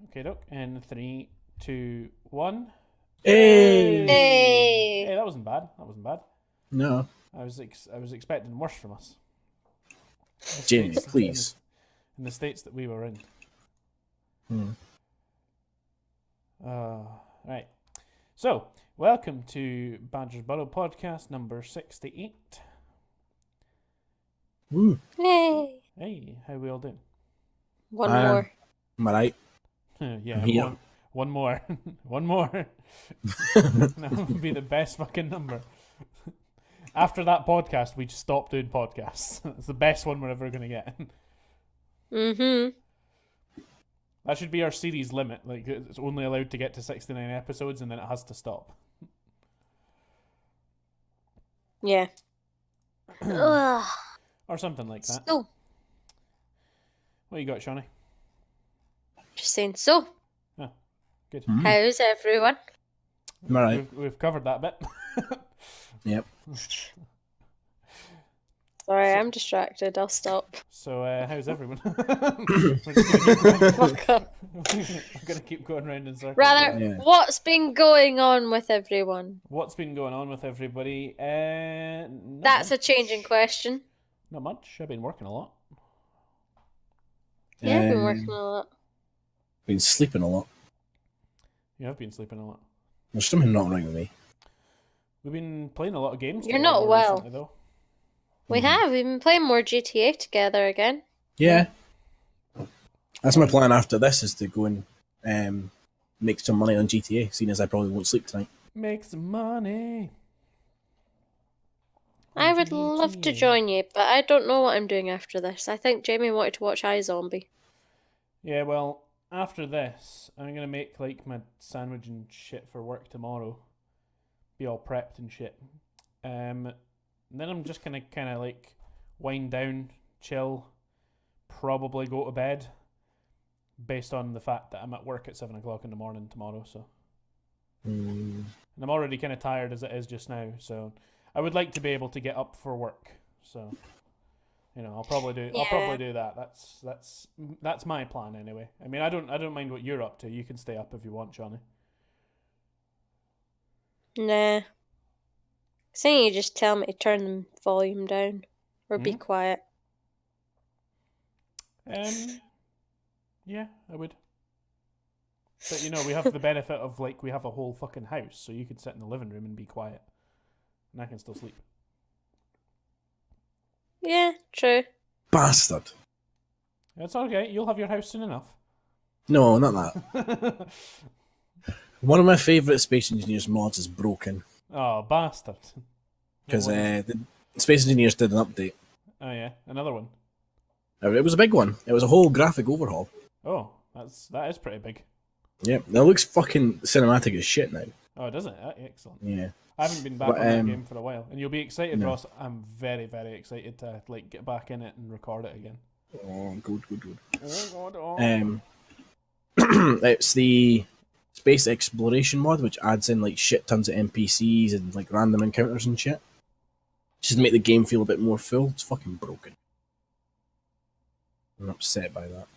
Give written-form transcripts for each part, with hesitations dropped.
Okay, doke. In 3, 2, 1. Hey! Hey, that wasn't bad. That wasn't bad. No. I was expecting worse from us. Jamie, please. In the states that we were in. Right. So, welcome to Badger's Burrow podcast number 68. Woo. Yay! Hey, how we all doing? One more. Am I right? Yeah, I'm here. one more. One more. That would be the best fucking number. After that podcast, we just stopped doing podcasts. It's the best one we're ever going to get. Mm-hmm. That should be our series limit. Like, it's only allowed to get to 69 episodes and then it has to stop. Yeah. Ugh. Or something like that. So, What you got, Shauni? just saying. So, Good. how's everyone? Am I right? We've covered that bit. Yep. Sorry, I'm distracted. I'll stop. So, how's everyone? We're just Fuck up. gonna keep going round in circles. Rather, Yeah. what's been going on with everyone? What's been going on with everybody? That's a changing question. Not much. I've been working a lot. Yeah, I've been working a lot. Been sleeping a lot. Yeah, I've been sleeping a lot. There's something not right with me. We've been playing a lot of games. You're together not well. recently, though. We've been playing more GTA together again. Yeah. That's my plan after this, is to go and make some money on GTA, seeing as I probably won't sleep tonight. Make some money. I would love to join you, but I don't know what I'm doing after this. I think Jamie wanted to watch iZombie. Yeah, well, after this, I'm gonna make like my sandwich and shit for work tomorrow. Be all prepped and shit. And then I'm just gonna kind of like wind down, chill, probably go to bed, based on the fact that I'm at work at 7 o'clock in the morning tomorrow. So, and I'm already kind of tired as it is just now. So, I would like to be able to get up for work. So, you know, I'll probably do that. That's my plan anyway. I mean, I don't mind what you're up to. You can stay up if you want, Shauni. Nah. Saying you just tell me to turn the volume down or be quiet. Yeah, I would. But you know, we have the benefit of like we have a whole fucking house, so you could sit in the living room and be quiet, and I can still sleep. Yeah, true. Bastard. It's okay. You'll have your house soon enough. No, not that. One of my favourite Space Engineers mods is broken. Oh, bastard. Because the Space Engineers did an update. Oh yeah, another one. It was a big one. It was a whole graphic overhaul. Oh, that is pretty big. Yep, that looks fucking cinematic as shit now. Oh, doesn't it? Excellent. Yeah. I haven't been back on that game for a while, and you'll be excited, Ross. I'm very, very excited to like get back in it and record it again. Oh, good. Oh God! It's the space exploration mod, which adds in like shit tons of NPCs and like random encounters and shit. Just to make the game feel a bit more full. It's fucking broken. I'm upset by that.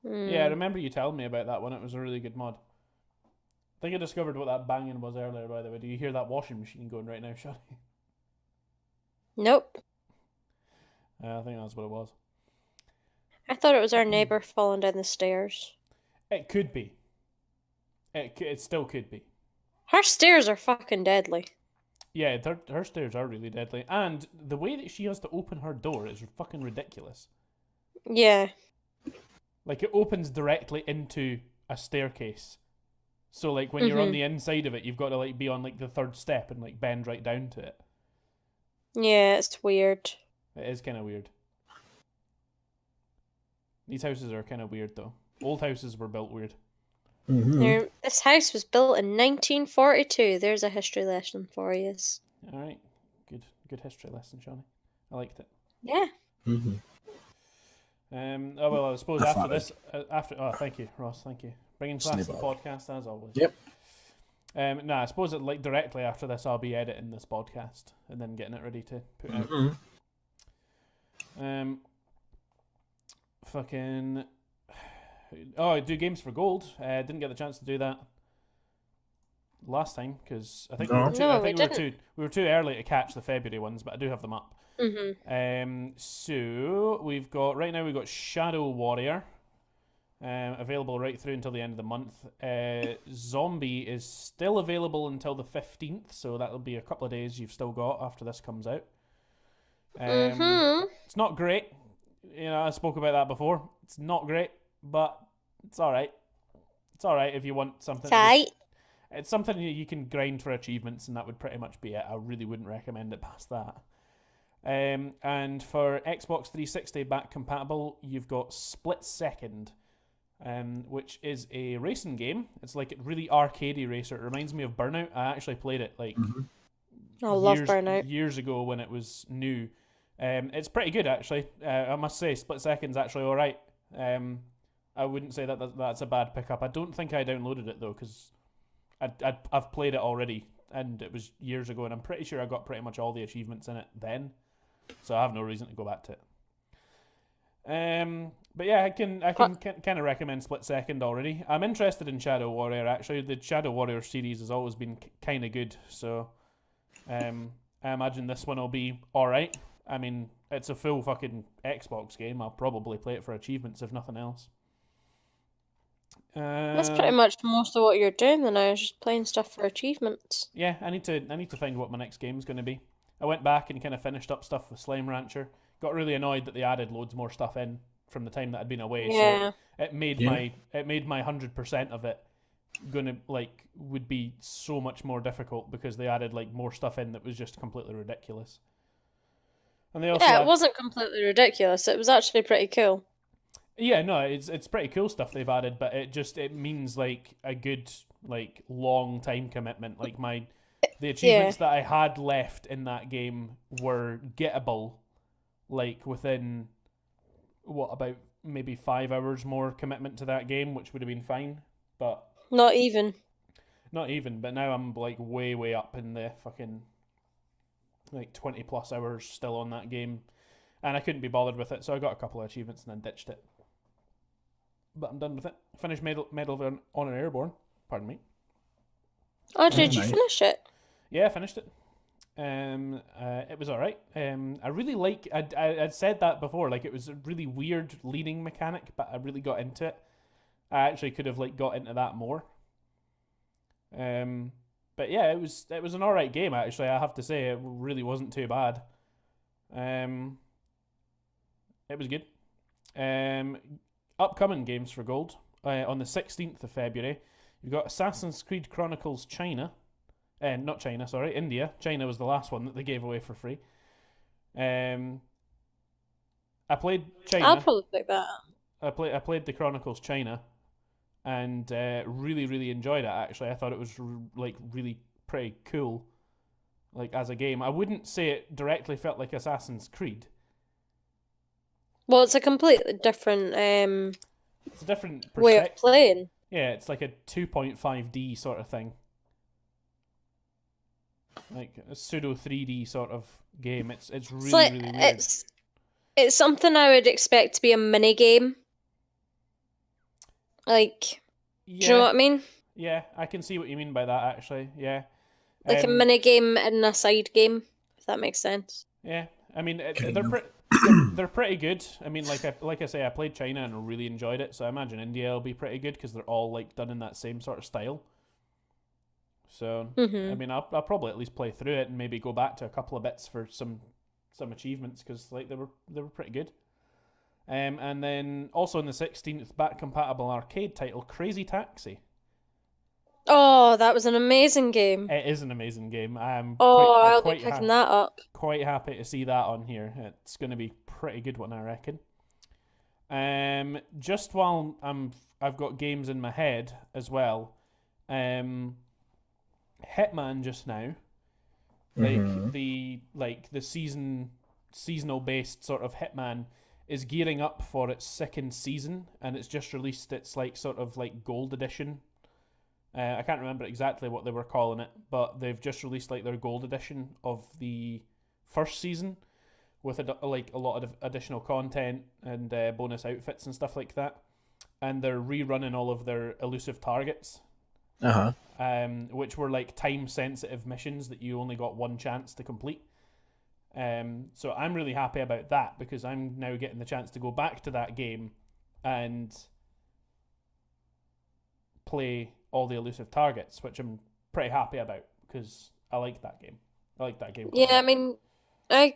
Yeah, I remember you telling me about that one. It was a really good mod. I think I discovered what that banging was earlier, by the way. Do you hear that washing machine going right now, Shauni? Nope. I think that's what it was. I thought it was our neighbour falling down the stairs. It could be. It still could be. Her stairs are fucking deadly. Yeah, her stairs are really deadly. And the way that she has to open her door is fucking ridiculous. Yeah. Like, it opens directly into a staircase. So, like, when you're on the inside of it, you've got to, like, be on, like, the third step and, like, bend right down to it. Yeah, it's weird. It is kind of weird. These houses are kind of weird, though. Old houses were built weird. This house was built in 1942. There's a history lesson for you. All right. Good history lesson, Shauni. I liked it. Yeah. Oh, well, I suppose after this... oh, thank you, Ross. Thank you. Bringing class to the podcast, as always. Yep. No, I suppose that like directly after this, I'll be editing this podcast and then getting it ready to put out. Fucking. Oh, I do games for gold. Didn't get the chance to do that last time because I think we No. were too. No, I we think didn't. we were too early to catch the February ones, but I do have them up. Mm-hmm. So we've got right now. We've got Shadow Warrior, available right through until the end of the month. Zombie is still available until the 15th, so that'll be a couple of days you've still got after this comes out. Mm-hmm. It's not great. You know, I spoke about that before. It's not great, but it's all right. It's all right if you want something. Tight. It's something you can grind for achievements, and that would pretty much be it. I really wouldn't recommend it past that. And for Xbox 360 back compatible, you've got Split Second, which is a racing game. It's like a really arcadey racer. It reminds me of Burnout. I actually played it like I love Burnout. years ago when it was new. It's pretty good actually. I must say, Split Second's actually all right. I wouldn't say that's a bad pickup. I don't think I downloaded it though because I've played it already and it was years ago, and I'm pretty sure I got pretty much all the achievements in it then, so I have no reason to go back to it. But yeah, I can kind of recommend Split Second already. I'm interested in Shadow Warrior actually. The Shadow Warrior series has always been kind of good, so I imagine this one will be all right. I mean, it's a full fucking Xbox game. I'll probably play it for achievements if nothing else. That's pretty much most of what you're doing then now, is just playing stuff for achievements. Yeah, I need to find what my next game's going to be. I went back and kind of finished up stuff with Slime Rancher. Got really annoyed that they added loads more stuff in from the time that I'd been away. Yeah. So it made my 100% of it would be so much more difficult because they added like more stuff in that was just completely ridiculous. And they also Yeah, it wasn't completely ridiculous. It was actually pretty cool. Yeah, no, it's pretty cool stuff they've added, but it means like a good like long time commitment. Like the achievements that I had left in that game were gettable, like within about maybe 5 hours more commitment to that game, which would have been fine. But not even. But now I'm like way up in the fucking like 20 plus hours still on that game, and I couldn't be bothered with it, so I got a couple of achievements and then ditched it. But I'm done with it. Finished Medal of Honor Airborne. Pardon me. Oh, did you finish it? Yeah, I finished it. It was all right. I really like. I'd said that before. Like it was a really weird leading mechanic, but I really got into it. I actually could have like got into that more. But yeah, it was an all right game actually. I have to say it really wasn't too bad. It was good. Upcoming games for gold on the 16th of February. You've got Assassin's Creed Chronicles China. Not China, sorry, India. China was the last one that they gave away for free. I played China. I'll probably pick that up. I played the Chronicles China, and really enjoyed it. Actually, I thought it was like really pretty cool, like as a game. I wouldn't say it directly felt like Assassin's Creed. Well, it's a completely different It's a different way of playing. Yeah, it's like a 2.5D sort of thing. Like a pseudo 3D sort of game. It's really weird. It's something I would expect to be a mini game. Like, do you know what I mean? Yeah, I can see what you mean by that actually. Yeah. Like a mini game and a side game, if that makes sense. Yeah, I mean they're pretty good. I mean, like I say, I played China and really enjoyed it. So I imagine India will be pretty good because they're all like done in that same sort of style. So I mean, I'll probably at least play through it and maybe go back to a couple of bits for some achievements because like they were pretty good. And then also on the 16th, back compatible arcade title Crazy Taxi. Oh, that was an amazing game. It is an amazing game. I'll be picking that up. Quite happy to see that on here. It's going to be pretty good one, I reckon. Just while I've got games in my head as well. Hitman just now, the seasonal based sort of Hitman is gearing up for its second season, and it's just released its like sort of like gold edition. I can't remember exactly what they were calling it, but they've just released like their gold edition of the first season, with like a lot of additional content and bonus outfits and stuff like that. And they're rerunning all of their elusive targets, which were like time-sensitive missions that you only got one chance to complete. So I'm really happy about that because I'm now getting the chance to go back to that game and play all the elusive targets, which I'm pretty happy about because I like that game. I like that game. Yeah, I mean, I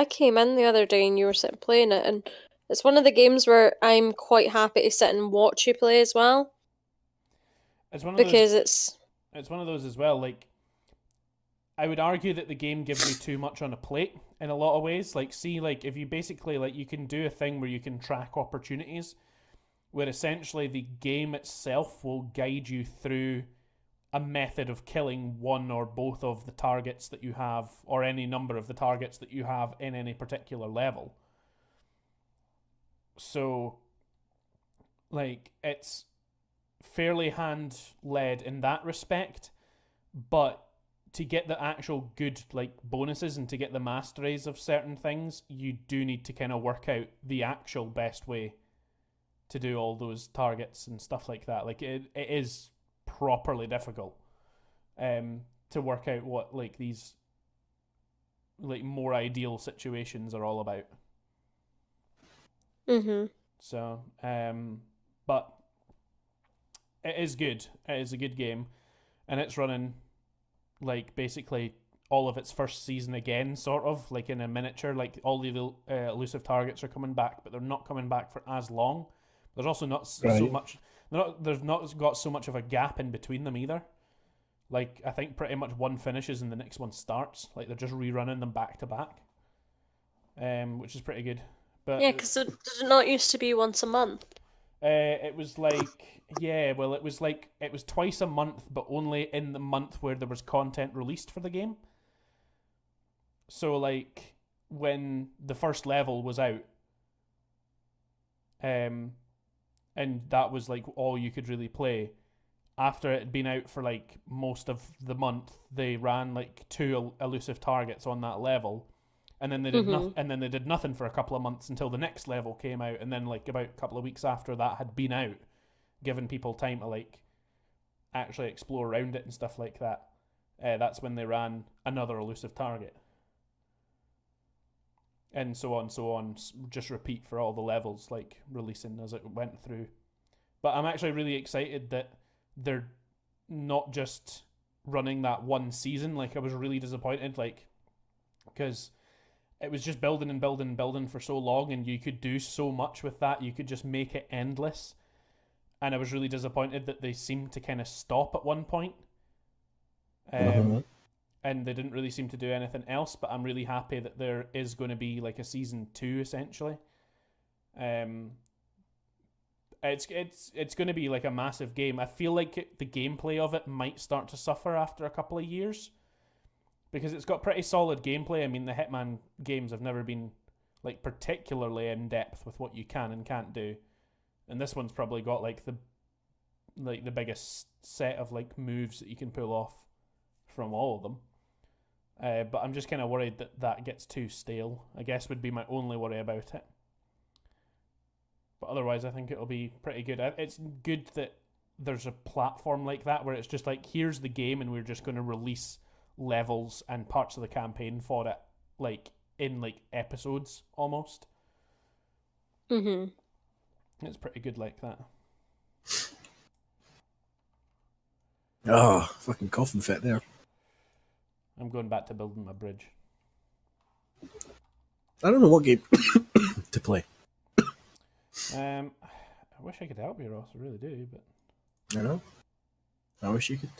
came in the other day and you were sitting playing it, and it's one of the games where I'm quite happy to sit and watch you play as well. It's one of because those. It's one of those as well. Like, I would argue that the game gives you too much on a plate in a lot of ways. Like, see, like if you basically like you can do a thing where you can track opportunities, where essentially the game itself will guide you through a method of killing one or both of the targets that you have, or any number of the targets that you have in any particular level. So, like, it's fairly hand-led in that respect, but to get the actual good, like, bonuses and to get the masteries of certain things, you do need to kind of work out the actual best way to do all those targets and stuff like that. Like, it is properly difficult to work out what, like, these, like, more ideal situations are all about. So, but it is good. It is a good game, and it's running like basically all of its first season again, sort of like in a miniature. Like all the elusive targets are coming back, but they're not coming back for as long. There's also not so much. There's not got so much of a gap in between them either. Like I think pretty much one finishes and the next one starts. Like they're just rerunning them back to back, which is pretty good. But yeah, because it not used to be once a month. It was like, yeah, well, it was twice a month, but only in the month where there was content released for the game. So, like, when the first level was out, and that was, like, all you could really play, after it had been out for, like, most of the month, they ran, like, 2 elusive targets on that level. And then they did they did nothing for a couple of months until the next level came out, and then like about a couple of weeks after that had been out, giving people time to like actually explore around it and stuff like that. That's when they ran another elusive target, and so on, just repeat for all the levels, like releasing as it went through. But I'm actually really excited that they're not just running that one season. Like I was really disappointed, like because it was just building and building and building for so long, and you could do so much with that. You could just make it endless. And I was really disappointed that they seemed to kind of stop at one point. And they didn't really seem to do anything else, but I'm really happy that there is going to be like a season 2, essentially. It's going to be like a massive game. I feel like the gameplay of it might start to suffer after a couple of years, because it's got pretty solid gameplay. I mean, the Hitman games have never been like particularly in depth with what you can and can't do, and this one's probably got like the biggest set of like moves that you can pull off from all of them. But I'm just kind of worried that that gets too stale, I guess, would be my only worry about it. But otherwise, I think it'll be pretty good. It's good that there's a platform like that where it's just like, here's the game and we're just going to release levels and parts of the campaign for it, like in like episodes almost. It's pretty good like that. Oh, fucking coffin fit there. I'm going back to building my bridge. I don't know what game to play. I wish I could help you, Ross. I really do, but I know. I wish you could.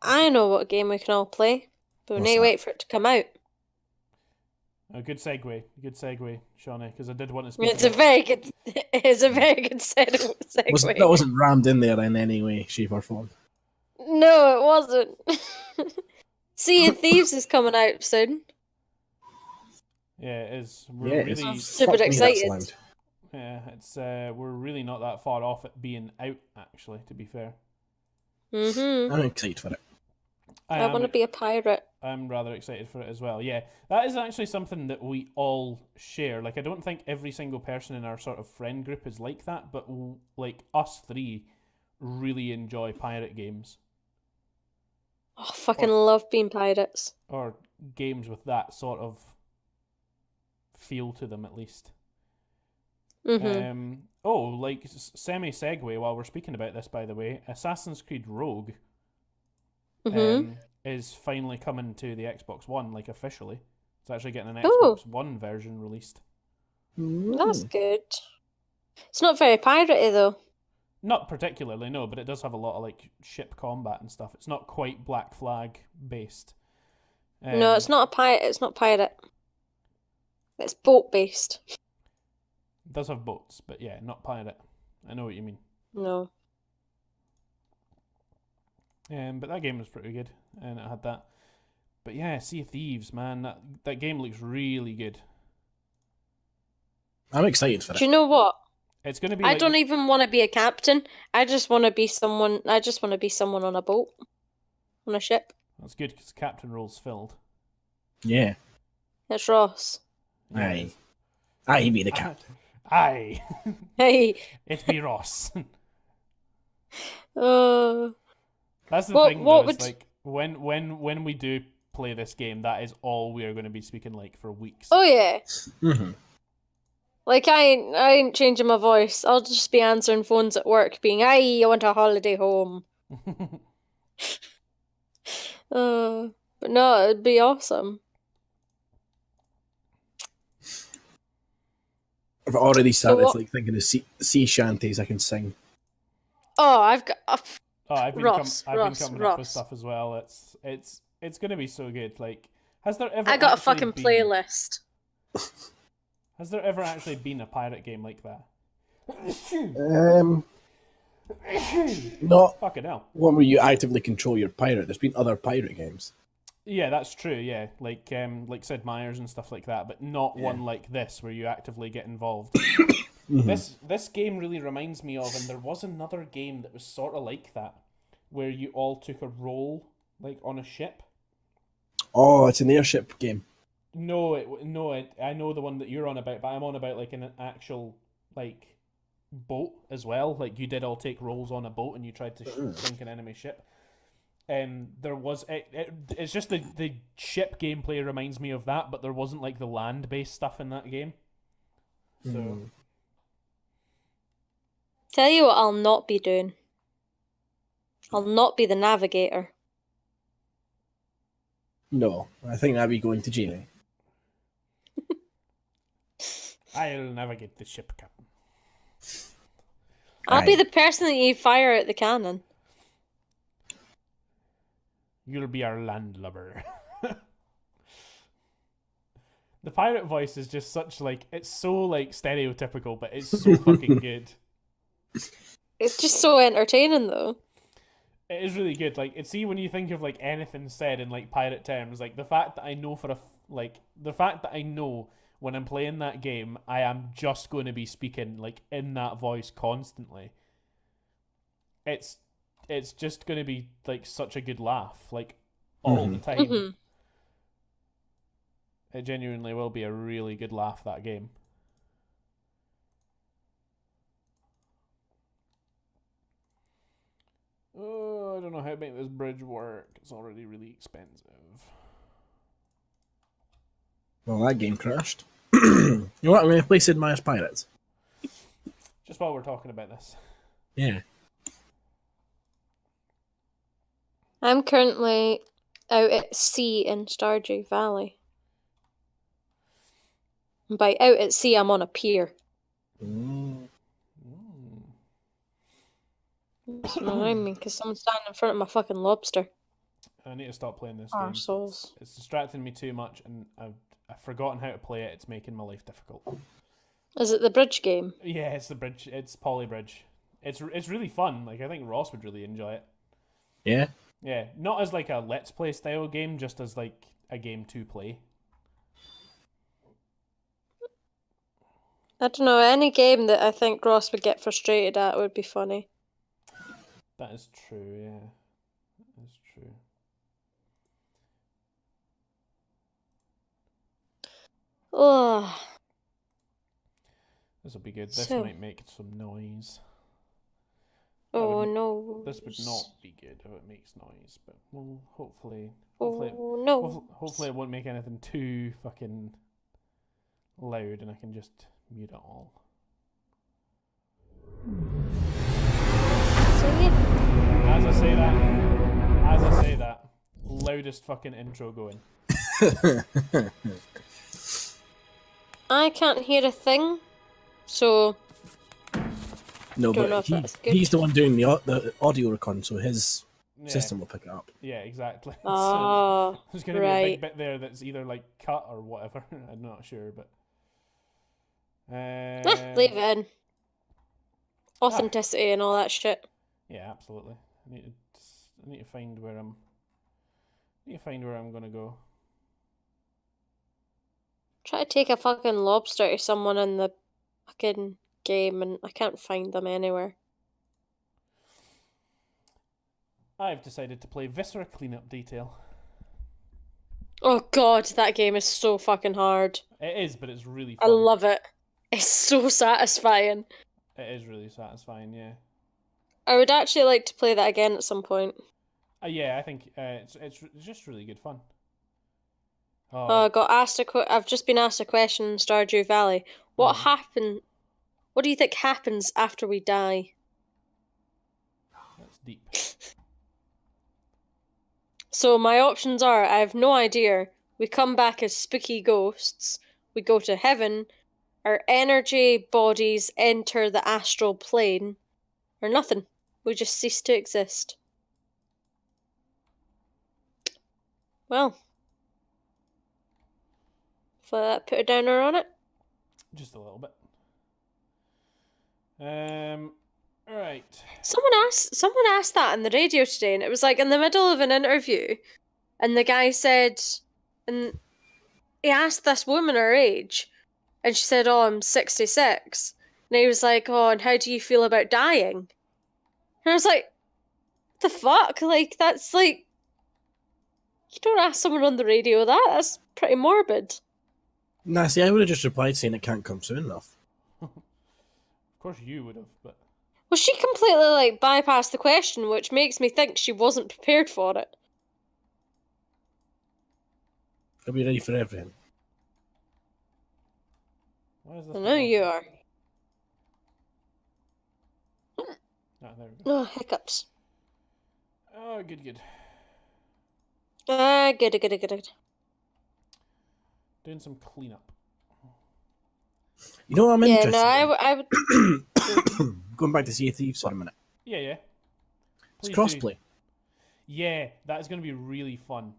I know what game we can all play, but we What's need to that? wait for it to come out. a good segue, Shauni, because I did want to speak. It's a very good segue. That wasn't rammed in there in any way, shape, or form. No, it wasn't. Sea of Thieves is coming out soon. Yeah, it is. We're really super Fuck me, that's excited. loud. Yeah, it's we're really not that far off it being out. Actually, to be fair, I'm I'm excited for it. I want to be a pirate. I'm rather excited for it as well. Yeah, that is actually something that we all share. Like, I don't think every single person in our sort of friend group is like that, but like us three really enjoy pirate games Oh, I fucking love being pirates. or games with that sort of feel to them, at least. Like semi segue while we're speaking about this, by the way, Assassin's Creed Rogue is finally coming to the Xbox One, like officially. It's actually getting an Xbox One version released. That's good. It's not very piratey though. Not particularly, no, but it does have a lot of like ship combat and stuff. It's not quite Black Flag based. No, it's not a pirate. It's not pirate. It's boat based. It does have boats, but yeah, not pirate. I know what you mean. No. But that game was pretty good, and it had that. But yeah, Sea of Thieves, man, that game looks really good. I'm excited for it. Do you know what? It's going to be. I don't even want to be a captain. I just want to be someone. I just want to be someone on a boat, on a ship. That's good because captain role's filled. Yeah. It's Ross. Aye. Aye, be the captain. Aye. Hey. It'd be Ross. That's the thing, though. It's like when we do play this game, that is all we are going to be speaking like for weeks. Oh yeah. Mm-hmm. Like I ain't changing my voice. I'll just be answering phones at work, being, "Aye, I want a holiday home." But no, it'd be awesome. I've already started like thinking of sea shanties I can sing. Oh, I've got. I've been coming up with stuff as well. It's gonna be so good. Like, has there ever? I got a fucking playlist. Has there ever actually been a pirate game like that? Not. Fucking hell. One where you actively control your pirate. There's been other pirate games. Yeah, that's true. Yeah, like Sid Meier's and stuff like that, but not one like this where you actively get involved. This game really reminds me of, and there was another game that was sort of like that, where you all took a role like on a ship. Oh, it's an airship game. No, I know the one that you're on about, but I'm on about like an actual like boat as well. Like you did all take roles on a boat and you tried to sink an enemy ship. There was it's just the ship gameplay reminds me of that, but there wasn't like the land based stuff in that game. So tell you what I'll not be doing. I'll not be the navigator. No, I think I'd be going to jail. I'll navigate the ship, Captain. I'll be the person that you fire at the cannon. You'll be our landlubber. The pirate voice is just such like it's so like stereotypical, but it's so fucking good. It's just so entertaining though. It is really good. Like, see, when you think of like anything said in like pirate terms, like the fact that I know when I'm playing that game, I am just going to be speaking like in that voice constantly. It's just going to be like such a good laugh, like all the time. It genuinely will be a really good laugh, that game. Oh, I don't know how to make this bridge work. It's already really expensive. Well, that game crashed. You know what? I'm going to play Sid Meier's Pirates. Just while we're talking about this. Yeah. I'm currently out at sea in Stardew Valley. And by out at sea, I'm on a pier. That's what I mean, because someone's standing in front of my fucking lobster. I need to stop playing this game. It's distracting me too much, and I've forgotten how to play it. It's making my life difficult. Is it the bridge game? Yeah, it's the bridge. It's Polybridge. It's really fun. Like, I think Ross would really enjoy it. Yeah? Yeah, not as like a let's play style game, just as like a game to play. I don't know, any game that I think Ross would get frustrated at would be funny. That is true, yeah. That is true. Oh, This will be good. This so. might make some noise. Oh Would, no. this would not be good if it makes noise, but we'll hopefully Oh no. hopefully it won't make anything too fucking loud, and I can just mute it all. So yeah. As I say that, loudest fucking intro going. I can't hear a thing, so No, don't know but if that's good. he's the one doing the audio recording, so his Yeah, system will pick it up. yeah, exactly. So Oh, there's going to be a big right. bit there that's either like cut or whatever. I'm not sure, but Leave it in. Ah. Authenticity and all that shit. Yeah, absolutely. I need to find where I'm. Gonna go. Try to take a fucking lobster to someone in the fucking game and I can't find them anywhere. I've decided to play Viscera Cleanup Detail. Oh god, that game is so fucking hard. It is, but it's really I fun. love it. It's so satisfying. It is really satisfying, yeah. I would actually like to play that again at some point. Yeah, I think it's just really good fun. I got asked I've just been asked a question in Stardew Valley. What happened? What do you think happens after we die? That's deep. So my options are, I have no idea. We come back as spooky ghosts. We go to heaven. Our energy bodies enter the astral plane. Or nothing. We just cease to exist. Well. Put a downer on it? Just a little bit. Right. Someone asked that on the radio today, and it was like in the middle of an interview, and the guy said, and he asked this woman her age, and she said, "Oh, I'm 66." And he was like, "Oh, and how do you feel about dying?" And I was like, "What the fuck? Like, that's like, you don't ask someone on the radio that. That's pretty morbid." Nah, see, I would have just replied saying it can't come soon enough. Of course you would have, but Well, she completely like bypassed the question, which makes me think she wasn't prepared for it. I'll be ready for everything. why is this? I know you are. Ah, there we go. Oh, hiccups. Oh, good. Good. Doing some cleanup. You know what I'm Yeah, interested no, I would. Going back to Sea of Thieves for a minute. Yeah. It's Please crossplay. Yeah, that is going to be really fun.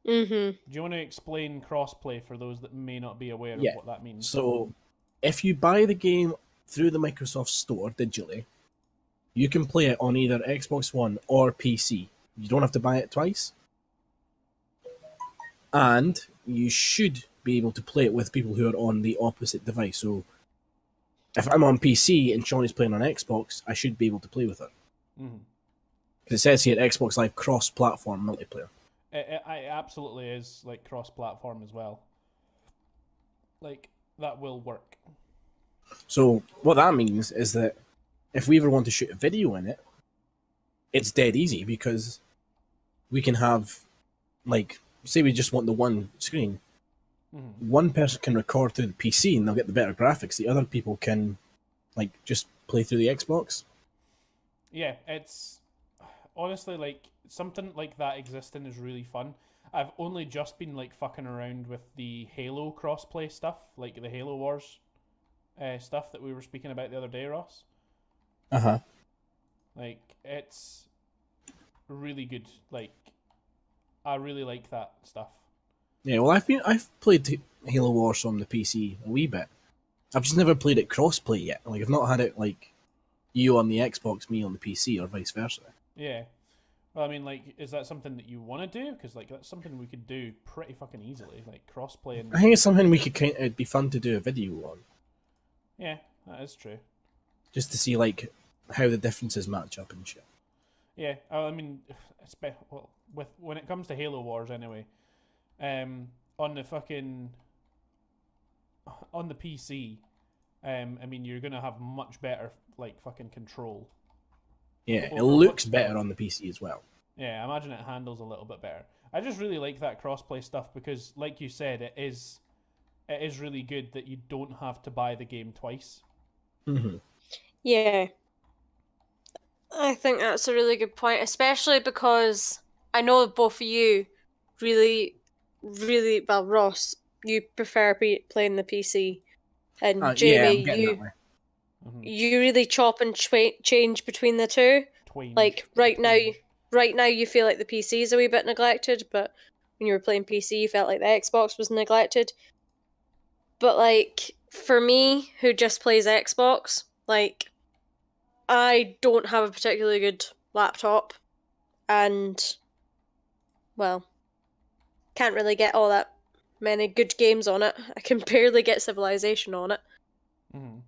Mm-hmm. Do you want to explain crossplay for those that may not be aware of what that means? So, if you buy the game through the Microsoft Store digitally, you can play it on either Xbox One or PC. You don't have to buy it twice. And you should be able to play it with people who are on the opposite device. So, if I'm on PC and Sean is playing on Xbox, I should be able to play with her. Mm-hmm. Because it says here Xbox Live cross-platform multiplayer. It absolutely is like cross-platform as well. Like, that will work. So what that means is that if we ever want to shoot a video in it, it's dead easy because we can have, like, say we just want the one screen. Mm-hmm. One person can record through the PC and they'll get the better graphics. The other people can, like, just play through the Xbox. Yeah, it's honestly like something like that existing is really fun. I've only just been like fucking around with the Halo crossplay stuff, like the Halo Wars stuff that we were speaking about the other day, Ross. Uh-huh. Like, it's really good. Like, I really like that stuff. Yeah, well, I've played Halo Wars on the PC a wee bit. I've just never played it crossplay yet. Like, I've not had it like you on the Xbox, me on the PC, or vice versa. Yeah. Well, I mean, like, is that something that you want to do? Because, like, that's something we could do pretty fucking easily, like crossplay. And I think it's something we could it'd be fun to do a video on. Yeah, that is true. Just to see like how the differences match up and shit. Yeah, I mean, when it comes to Halo Wars, anyway, on the fucking on the PC, I mean, you're gonna have much better like fucking control. Yeah, it Over looks what- better on the PC as well. Yeah, I imagine it handles a little bit better. I just really like that crossplay stuff because, like you said, it is really good that you don't have to buy the game twice. Hmm. Yeah. I think that's a really good point, especially because I know both of you really, really well, Ross, you prefer playing the PC, and Yeah, Jamie, I'm getting that way. Mm-hmm. you really chop and change between the two. Twinge. Like right Twinge. now you feel like the PC is a wee bit neglected, but when you were playing PC, you felt like the Xbox was neglected. But like for me, who just plays Xbox, like I don't have a particularly good laptop, and well, can't really get all that many good games on it. I can barely get Civilization on it. Mm-hmm.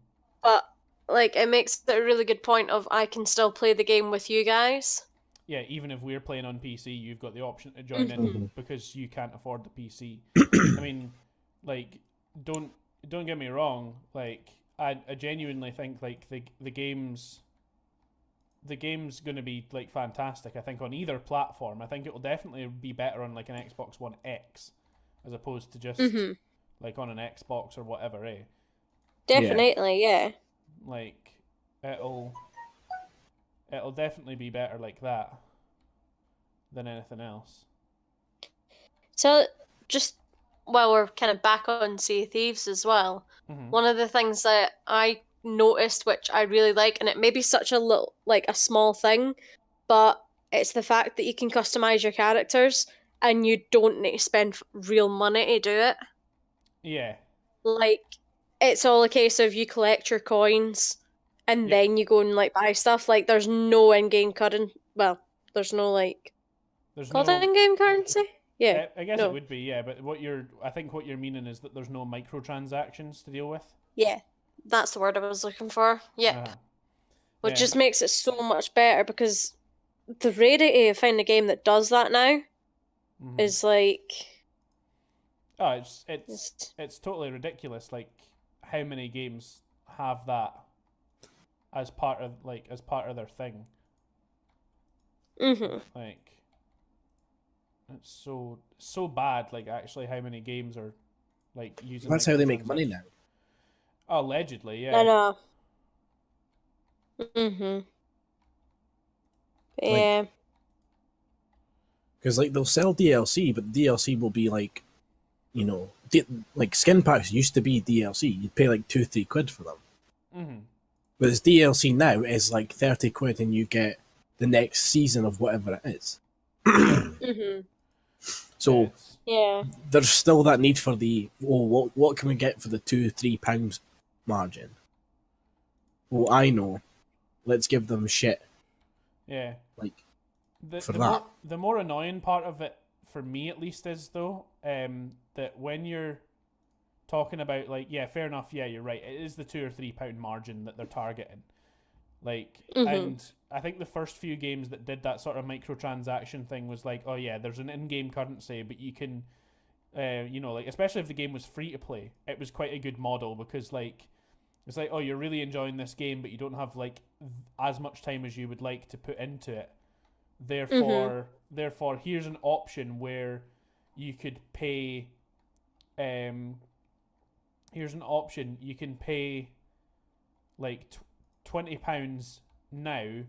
But like it makes it a really good point of I can still play the game with you guys. Yeah, even if we're playing on PC, you've got the option to join in Mhm. because you can't afford the PC. I mean, like, don't get me wrong. Like, I genuinely think like the game's going to be like fantastic. I think on either platform. I think it will definitely be better on like an Xbox One X as opposed to just Mhm. like on an Xbox or whatever. Definitely, yeah. Like, it'll definitely be better like that than anything else. So just while we're kind of back on Sea of Thieves as well, Mm-hmm. one of the things that I noticed which I really like, and it may be such a little like a small thing, but it's the fact that you can customize your characters and you don't need to spend real money to do it. Yeah. Like it's all a case of you collect your coins and Yeah. then you go and like buy stuff. Like there's no in-game current. Well, there's no like There's called no. in-game currency. Yeah, I guess it no, would be, yeah. But I think what you're meaning is that there's no microtransactions to deal with. yeah, that's the word I was looking for. Yep, Uh-huh. which Yeah. just makes it so much better because the rarity of finding a game that does that now Mm-hmm. is like Oh, it's just it's totally ridiculous. Like how many games have that as part of their thing. mhm. Like it's so bad. Like actually, how many games are like using That's how they make money microtransactions? now. Allegedly, I yeah. know. Mhm. Like, Yeah. because like they'll sell DLC, but the DLC will be like, you know, like skin packs used to be DLC. You'd pay like 2-3 quid for them. Mm-hmm. But this DLC now is like 30 quid, and you get the next season of whatever it is. Mhm. So Yeah. there's still that need for the what can we get for the £2-3 margin? Well, I know. Let's give them shit Yeah. like The for the that. more the more annoying part of it, for me at least, is though that when you're talking about like, yeah, fair enough, yeah, you're right, it is the £2 or £3 margin that they're targeting. Like, Mhm. and I think the first few games that did that sort of microtransaction thing was like, oh yeah, there's an in-game currency, but you can, like especially if the game was free to play, it was quite a good model because like it's like, oh, you're really enjoying this game, but you don't have like as much time as you would like to put into it. Therefore, here's an option where you could pay. Here's an option you can pay like £20 now,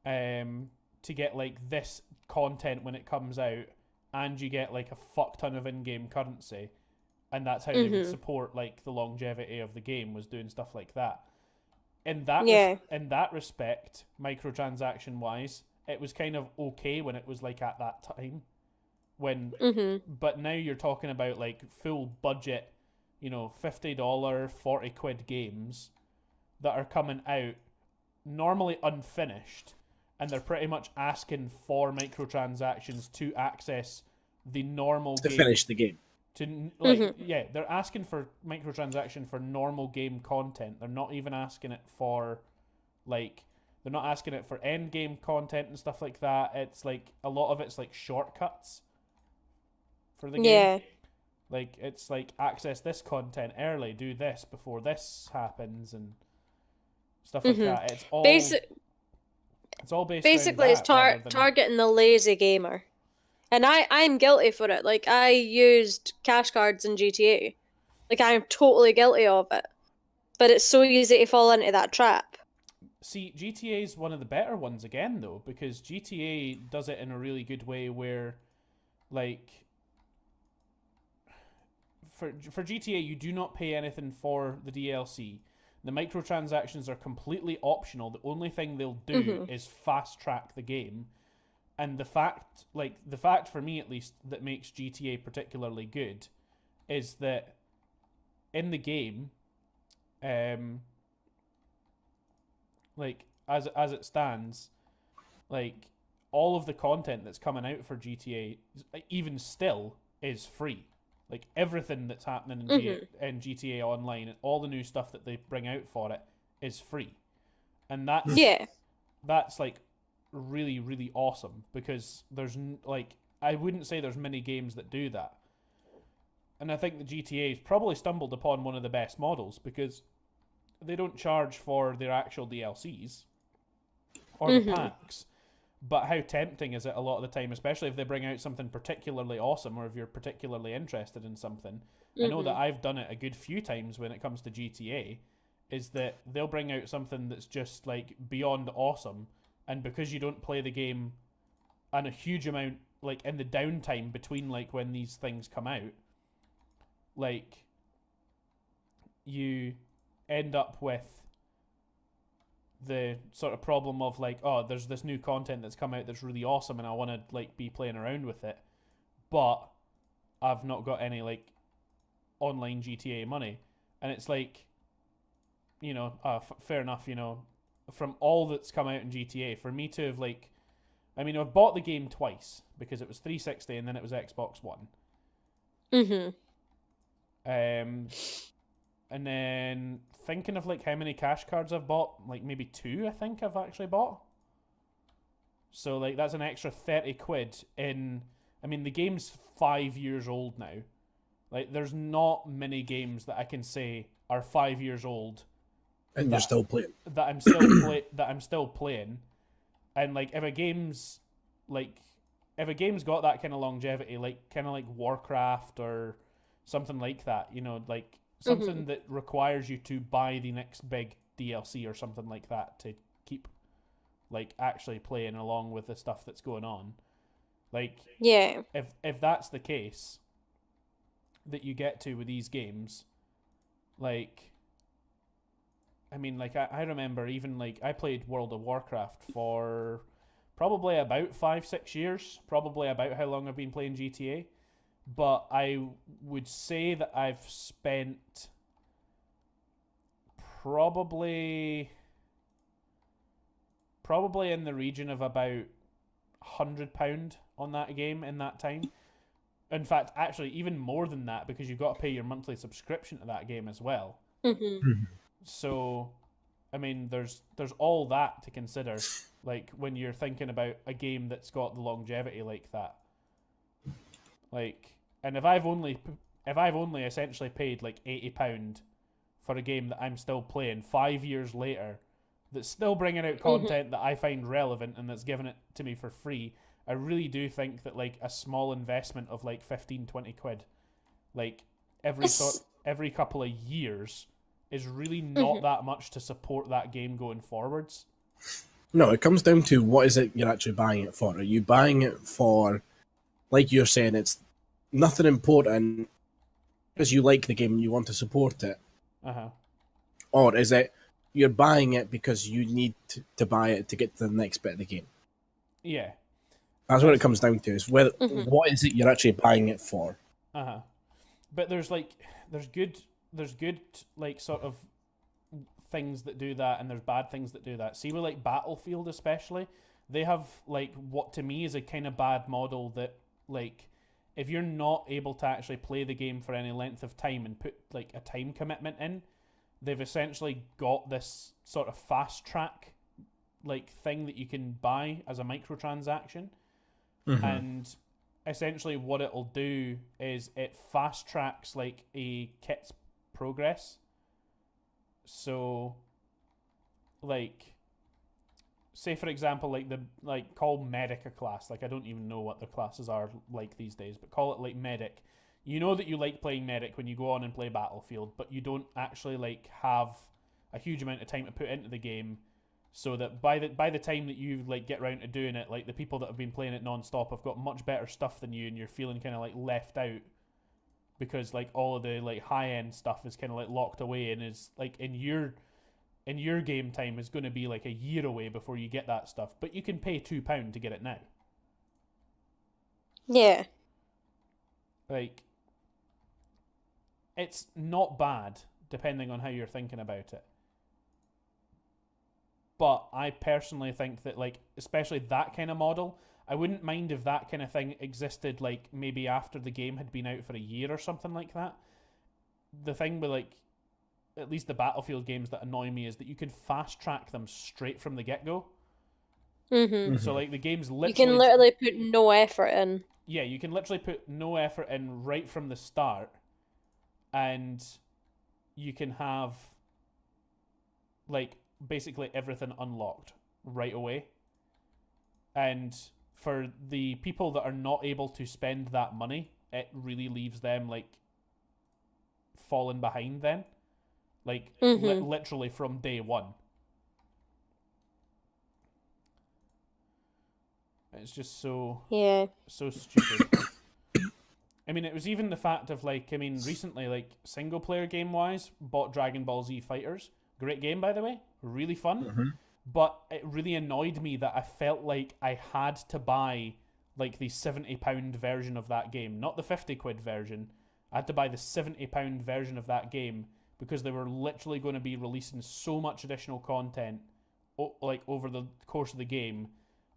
to get like this content when it comes out, and you get like a fuck ton of in-game currency, and that's how they would Mhm. support like the longevity of the game, was doing stuff like that. In that Yeah. in that respect, microtransaction wise, it was kind of okay when it was like at that time. When Mhm. But now you're talking about like full budget, $50, 40 quid games that are coming out normally unfinished, and they're pretty much asking for microtransactions to access the normal To game. finish the game. Mhm. Yeah, they're asking for microtransaction for normal game content. They're not even asking it for like they're not asking it for end game content and stuff like that. It's like a lot of it's like shortcuts for the game. Yeah. Like, it's like, access this content early, do this before this happens, and stuff like that. It's all based around Basically, it's that rather than... targeting the lazy gamer. And I'm guilty for it. Like, I used cash cards in GTA. Like, I'm totally guilty of it. But it's so easy to fall into that trap. See, GTA is one of the better ones again, though, because GTA does it in a really good way where, like, for GTA, you do not pay anything for the DLC. The microtransactions are completely optional. The only thing they'll do is fast track the game. And the fact for me at least, that makes GTA particularly good is that in the game, like, as it stands, like, all of the content that's coming out for GTA, even still, is free. Like, everything that's happening in GTA Online and all the new stuff that they bring out for it is free. And that's like really, really awesome, because there's like, I wouldn't say there's many games that do that. And I think the GTA's probably stumbled upon one of the best models, because they don't charge for their actual DLCs or the packs. But how tempting is it a lot of the time, especially if they bring out something particularly awesome, or if you're particularly interested in something. I know that I've done it a good few times when it comes to GTA, is that they'll bring out something that's just like beyond awesome, and because you don't play the game and a huge amount, like, in the downtime between, like, when these things come out, like, you end up with the sort of problem of, like, oh, there's this new content that's come out that's really awesome and I want to, like, be playing around with it, but I've not got any, like, online GTA money. And it's like, you know, fair enough, you know, from all that's come out in GTA, for me to have, like, I mean, I've bought the game twice, because it was 360 and then it was Xbox One. And then thinking of, like, how many cash cards I've bought, like, maybe 2 I think I've actually bought. So, like, that's an extra 30 quid in... I mean, the game's 5 years old now. Like, there's not many games that I can say are 5 years old and you're still playing. That I'm still playing. And, like, if a game's got that kind of longevity, like, kind of like Warcraft or something like that, you know, like, something that requires you to buy the next big DLC or something like that to keep, like, actually playing along with the stuff that's going on. Like, yeah, if that's the case that you get to with these games, like, I mean, like, I remember even, like, I played World of Warcraft for probably about 5-6 years, probably about how long I've been playing GTA. But I would say that I've spent probably in the region of about £100 on that game in that time. In fact, actually, even more than that, because you've got to pay your monthly subscription to that game as well. So, I mean, there's all that to consider, like, when you're thinking about a game that's got the longevity like that. Like, and if I've only essentially paid like £80 for a game that I'm still playing 5 years later, that's still bringing out content that I find relevant and that's giving it to me for free, I really do think that, like, a small investment of like 15-20 quid, like, every couple of years, is really not that much to support that game going forwards. No, it comes down to what is it you're actually buying it for. Are you buying it for, like you're saying, it's nothing important because you like the game and you want to support it? Or is it you're buying it because you need to buy it to get to the next bit of the game? Yeah. That's what it comes down to, is whether what is it you're actually buying it for? But there's good like sort of things that do that, and there's bad things that do that. See, with like Battlefield especially, they have like what to me is a kind of bad model that, like, if you're not able to actually play the game for any length of time and put like a time commitment in, they've essentially got this sort of fast track like thing that you can buy as a microtransaction. And essentially what it'll do is it fast tracks like a kit's progress. So, like, say for example, call medic a class. Like, I don't even know what their classes are like these days, but call it like medic. You know that you like playing medic when you go on and play Battlefield, but you don't actually like have a huge amount of time to put into the game, so that by the time that you like get around to doing it, like the people that have been playing it non-stop have got much better stuff than you, and you're feeling kind of like left out because like all of the like high end stuff is kind of like locked away and is like in your game time is going to be like a year away before you get that stuff, but you can pay £2 to get it now. Yeah. Like, it's not bad depending on how you're thinking about it. But I personally think that, like, especially that kind of model, I wouldn't mind if that kind of thing existed, like, maybe after the game had been out for a year or something like that. The thing with, like, at least the Battlefield games that annoy me is that you can fast track them straight from the get-go. Mm-hmm. So, like, the game's literally... You can literally put no effort in. Yeah, you can literally put no effort in right from the start, and you can have, like, basically everything unlocked right away. And for the people that are not able to spend that money, it really leaves them, like, falling behind then. Like, literally from day one. It's just so stupid. I mean, it was even the fact of, like, I mean, recently, like, single-player game-wise, bought Dragon Ball Z Fighters. Great game, by the way. Really fun. Mm-hmm. But it really annoyed me that I felt like I had to buy, like, the £70 version of that game. Not the £50 version. I had to buy the £70 version of that game because they were literally going to be releasing so much additional content, like, over the course of the game,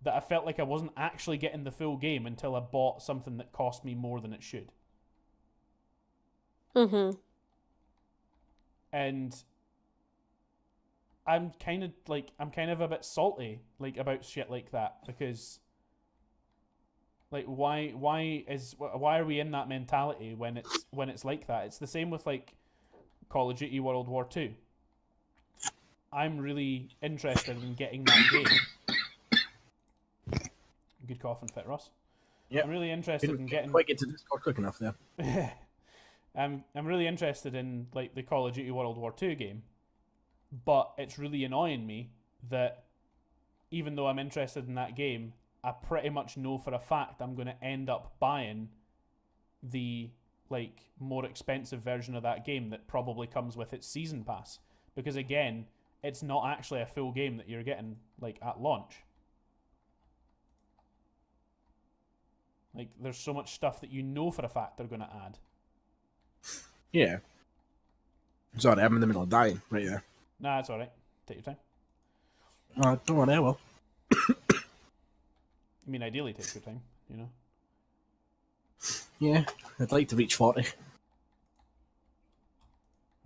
that I felt like I wasn't actually getting the full game until I bought something that cost me more than it should. Mm-hmm. And I'm kind of a bit salty, like, about shit like that, because, like, why are we in that mentality when it's like that? It's the same with, like, Call of Duty World War 2. I'm really interested in getting that game. Good coughing fit, Ross. Yeah, I'm really interested in getting. Quite get to Discord quick enough there. I'm really interested in, like, the Call of Duty World War 2 game, but it's really annoying me that even though I'm interested in that game, I pretty much know for a fact I'm going to end up buying the, like, more expensive version of that game that probably comes with its season pass, because again, it's not actually a full game that you're getting, like, at launch. Like, there's so much stuff that you know for a fact they're going to add. Yeah. Sorry, I'm in the middle of dying right there. Nah, it's alright. Take your time. Don't worry, I will. I mean, ideally take your time, you know? Yeah, I'd like to reach 40.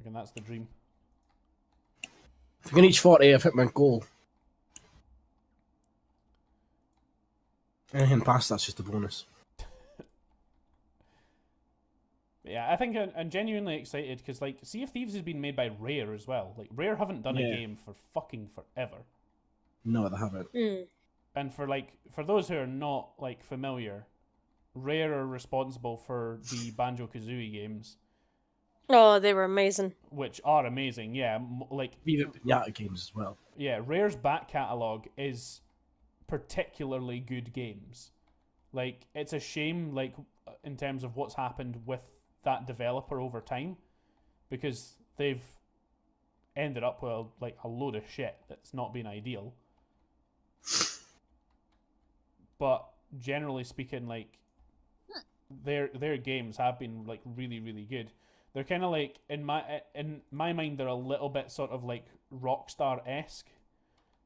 Again, that's the dream. If I can reach 40, I've hit my goal. Anything past that's just a bonus. Yeah, I think I'm genuinely excited because, like, Sea of Thieves has been made by Rare as well. Like, Rare haven't done a game for fucking forever. No, they haven't. And for those who are not, like, familiar, Rare are responsible for the Banjo-Kazooie games. Oh, they were amazing. Which are amazing, yeah. Like, Viva Pinata games as well. Yeah, Rare's back catalogue is particularly good games. Like, it's a shame, like, in terms of what's happened with that developer over time, because they've ended up with, like, a load of shit that's not been ideal. But generally speaking, like, their games have been, like, really, really good. They're kind of like, in my mind, they're a little bit sort of like Rockstar-esque,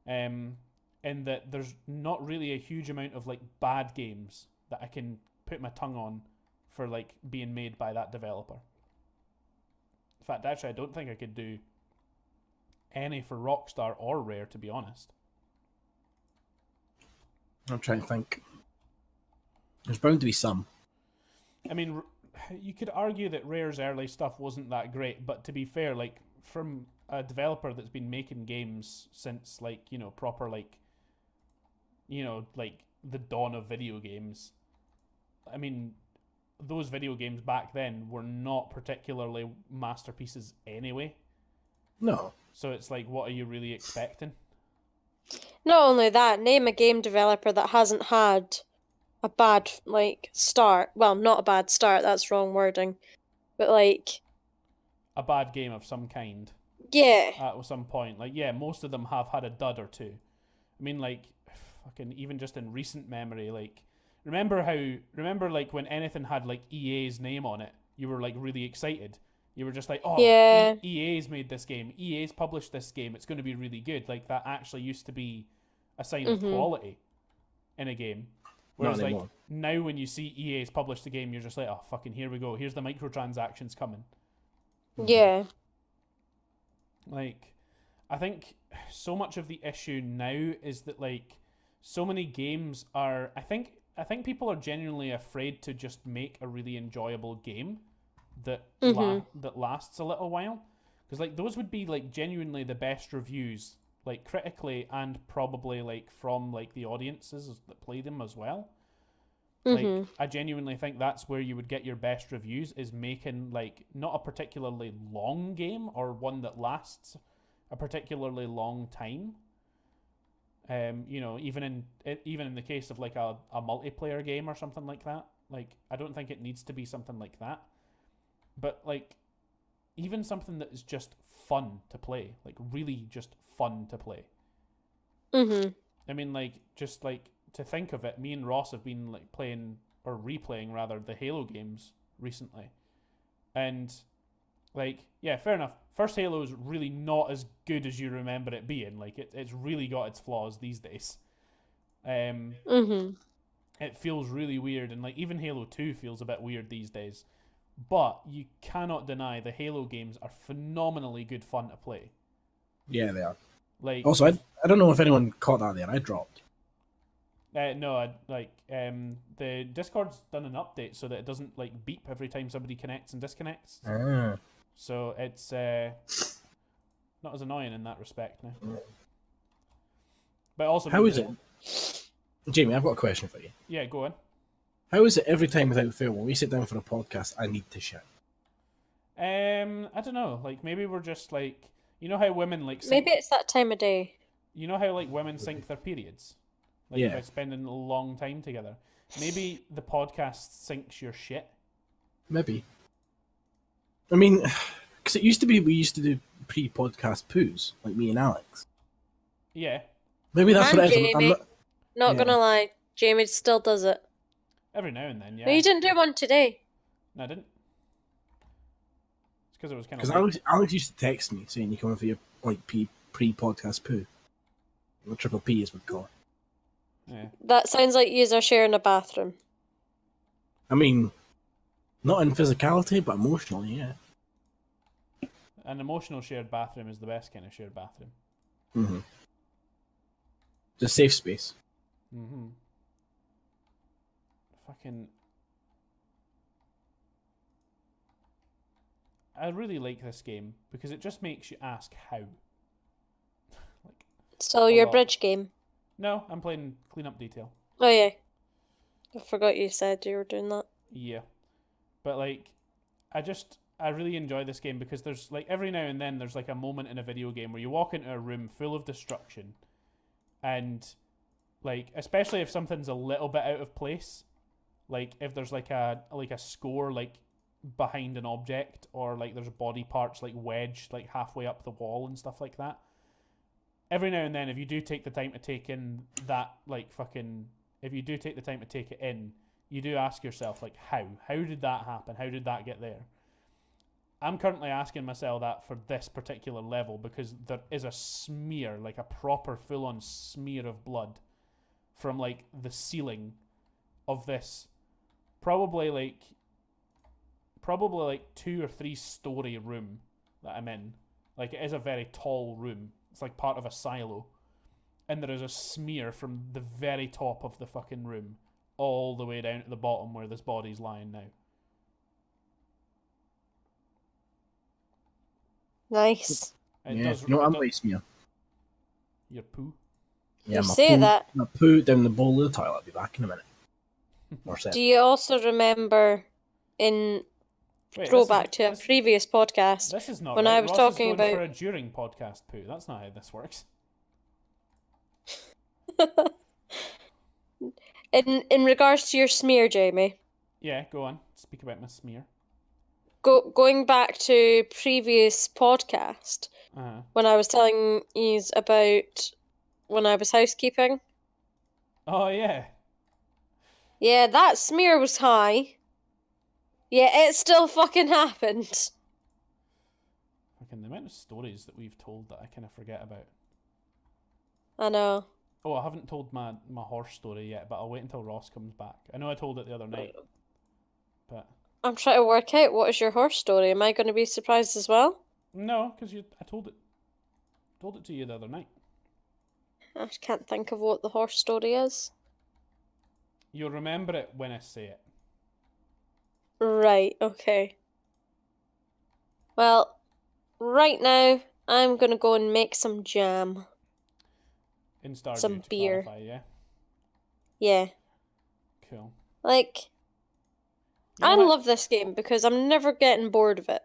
in that there's not really a huge amount of, like, bad games that I can put my tongue on for, like, being made by that developer. In fact, actually, I don't think I could do any for Rockstar or Rare, to be honest. I'm trying to think. There's bound to be some. I mean, you could argue that Rare's early stuff wasn't that great, but to be fair, like, from a developer that's been making games since, like, you know, proper, like, you know, like, the dawn of video games, I mean, those video games back then were not particularly masterpieces anyway. No. So it's like, what are you really expecting? Not only that, name a game developer that hasn't had a bad, like, start. Well, not a bad start, that's wrong wording. But, like, A bad game of some kind yeah. at some point. Like, yeah, most of them have had a dud or two. I mean, like, fucking even just in recent memory, like, remember like when anything had like EA's name on it, you were like really excited. You were just like, oh, Yeah. EA's made this game. EA's published this game. It's going to be really good. Like, that actually used to be a sign of quality in a game. Whereas, Not like, anymore. now when you see EA's published the game, you're just like, oh, fucking here we go. Here's the microtransactions coming. Yeah. Like, I think so much of the issue now is that, like, so many games are. I think people are genuinely afraid to just make a really enjoyable game that that lasts a little while, because like those would be like genuinely the best reviews, like critically and probably like from like the audiences that play them as well. Like, I genuinely think that's where you would get your best reviews, is making like not a particularly long game or one that lasts a particularly long time. You know, even in the case of like a multiplayer game or something like that. Like, I don't think it needs to be something like that. But like, even something that is just fun to play, like really just fun to play. I mean, like, just like, to think of it, me and Ross have been like playing or replaying rather the Halo games recently, and like, yeah, fair enough. First Halo is really not as good as you remember it being. Like, it's really got its flaws these days. It feels really weird, and like even Halo 2 feels a bit weird these days. But you cannot deny the Halo games are phenomenally good fun to play. Yeah, they are. Like, Also, I don't know if anyone caught that there. I dropped. no, the Discord's done an update so that it doesn't like beep every time somebody connects and disconnects. Ah. So it's not as annoying in that respect now. But also, How is it, Jamie? I've got a question for you. Yeah, go on. How is it every time without fail when we sit down for a podcast, I need to shit? I don't know. Like, maybe we're just like, you know how women like Maybe it's that time of day. you know how like women sync their periods, like Yeah. by spending a long time together. Maybe the podcast syncs your shit. Maybe. I mean, because it used to be we used to do pre-podcast poos, like me and Alex. Yeah, Maybe that's And what it is. I'm Jamie. not. Not Yeah. gonna lie, Jamie still does it. every now and then. Yeah, But you didn't do one today. No, I didn't. It's because it was kind Because of. Alex used to text me saying you coming for your like pre-podcast poo. The triple P is what we call it. Yeah. That sounds like you are sharing a bathroom. I mean, not in physicality, but emotionally, yeah. An emotional shared bathroom is the best kind of shared bathroom. Mm-hmm. It's a safe space. Mm-hmm. Fucking. I really like this game because it just makes you ask how. Like, Still A your lot. bridge game. no, I'm playing cleanup detail. Oh yeah. I forgot you said you were doing that. Yeah. But like, I really enjoy this game because there's like every now and then there's like a moment in a video game where you walk into a room full of destruction, and like, especially if something's a little bit out of place, like if there's like a score like behind an object, or like there's body parts like wedged like halfway up the wall and stuff like that. Every now and then, if you do take the time to take in that, like, fucking, if you do take the time to take it in, you do ask yourself, like, how did that happen? How did that get there? I'm currently asking myself that for this particular level because there is a smear, like a proper full-on smear of blood from like the ceiling of this probably like 2 or 3 story room that I'm in. Like, it is a very tall room. It's like part of a silo. And there is a smear from the very top of the fucking room all the way down to the bottom where this body's lying now. Nice. It Yeah. does. You know what it I'm do- going to smear? Your poo. Yeah, You say poo, that. my poo down the bowl of the toilet. I'll be back in a minute. Or Do set. you also remember in Wait, throwback to a previous podcast this is not when right. I was Ross talking is going about for a during podcast poo. That's not how this works. in regards to your smear, Jamie? Yeah, go on. Speak about my smear. Going back to previous podcast when I was telling you about when I was housekeeping. Oh yeah. Yeah, that smear was high. Yeah, it still fucking happened. Fucking the amount of stories that we've told that I kind of forget about. I know. Oh, I haven't told my horse story yet, but I'll wait until Ross comes back. I know I told it the other night, but I'm trying to work out what is your horse story. Am I going to be surprised as well? no, because I told it to you the other night. I can't think of what the horse story is. You'll remember it when I say it. Right, okay. Well, right now, I'm going to go and make some jam. In Stardew, Some to beer. clarify, yeah? Yeah. Cool. Like, You know I what? love this game because I'm never getting bored of it.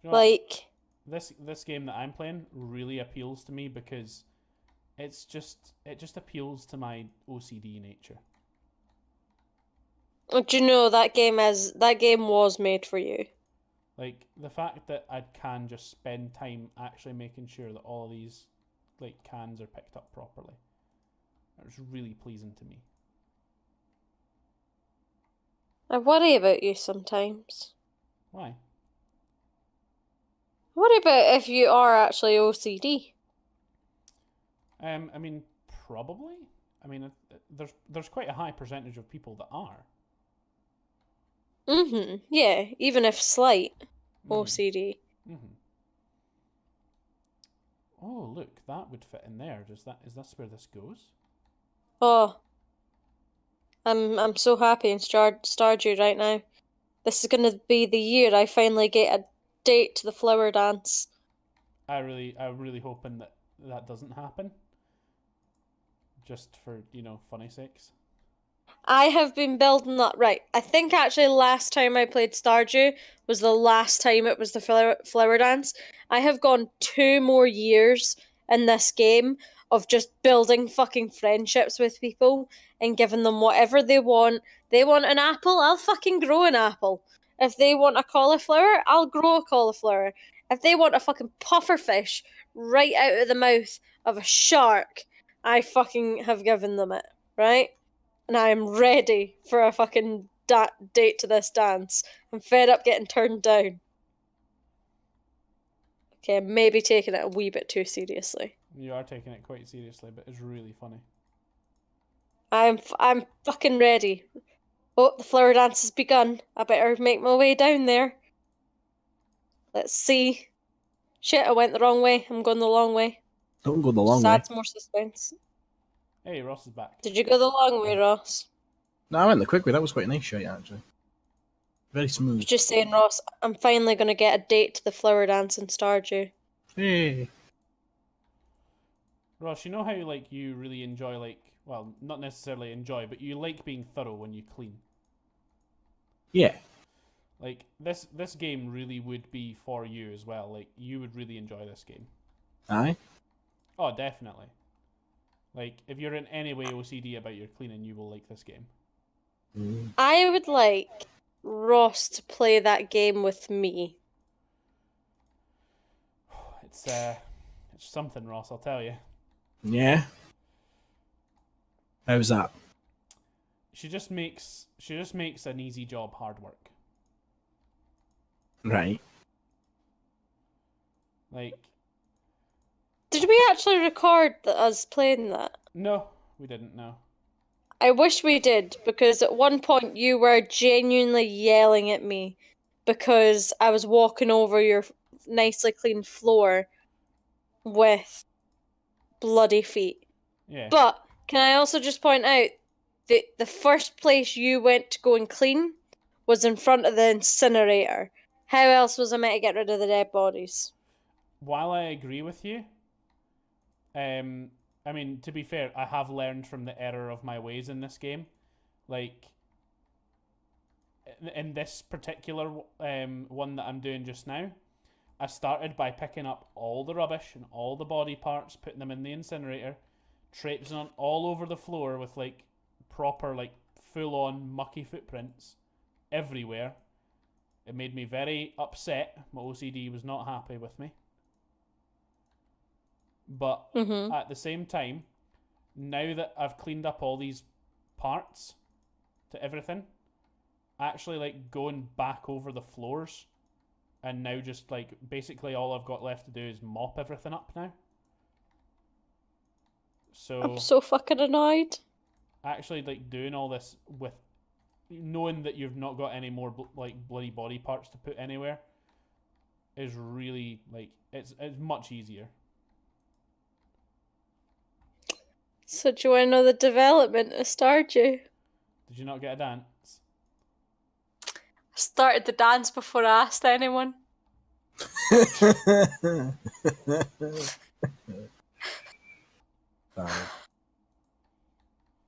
You know what? Like, This game that I'm playing really appeals to me because it just appeals to my OCD nature. do you know that game was made for you? Like the fact that I can just spend time actually making sure that all of these like cans are picked up properly. It's really pleasing to me. I worry about you sometimes. Why? I worry about if you are actually OCD. I mean, probably. I mean, there's quite a high percentage of people that are. Yeah, even if slight Mhm. OCD. Mhm. Oh, look, that would fit in there. Is that where this goes? Oh, I'm so happy in Stardew right now. This is gonna be the year I finally get a date to the flower dance. I'm really hoping that doesn't happen. Just for, funny sakes. I have been building that right. I think actually last time I played Stardew was the last time it was the flower dance. I have gone 2 more years in this game of just building fucking friendships with people and giving them whatever they want. They want an apple, I'll fucking grow an apple. If they want a cauliflower, I'll grow a cauliflower. If they want a fucking pufferfish right out of the mouth of a shark, I fucking have given them it, right? And I am ready for a fucking date to this dance. I'm fed up getting turned down. Okay, I'm maybe taking it a wee bit too seriously. You are taking it quite seriously, but it's really funny. I'm fucking ready. Oh, the flower dance has begun. I better make my way down there. Let's see. Shit, I went the wrong way. I'm going the long way. Don't go the long Just way. adds more suspense. Hey, Ross is back. Did you go the long way, Ross? No, I went the quick way. That was quite a nice shot, actually. Very I was smooth. just saying, Ross, I'm finally going to get a date to the flower dance in Stardew. Hey. Ross, you know how you really enjoy well, not necessarily enjoy, but you like being thorough when you clean. Yeah. Like this game really would be for you as well. Like you would really enjoy this game. Aye. Oh, definitely. Like if you're in any way OCD about your cleaning, you will like this game. I would like Ross to play that game with me. It's something, Ross. I'll tell you. Yeah. How's that? She just makes an easy job hard work. Right. Did we actually record us playing that? No, we didn't know. I wish we did, because at one point you were genuinely yelling at me because I was walking over your nicely clean floor with bloody feet. Yeah. But can I also just point out the first place you went to go and clean was in front of the incinerator. How else was I meant to get rid of the dead bodies? While I agree with you, I mean, to be fair, I have learned from the error of my ways in this game. Like, in this particular one that I'm doing just now, I started by picking up all the rubbish and all the body parts, putting them in the incinerator, traipsing on all over the floor with like proper, like full on mucky footprints everywhere. It made me very upset. My OCD was not happy with me. But at the same time, now that I've cleaned up all these parts to everything, actually like going back over the floors, and now just like basically all I've got left to do is mop everything up now. So I'm so fucking annoyed. actually like doing all this with knowing that you've not got any more like bloody body parts to put anywhere is really like it's much easier. So do you want to know the development of Stardew? Did you not get a dance? I started the dance before I asked anyone.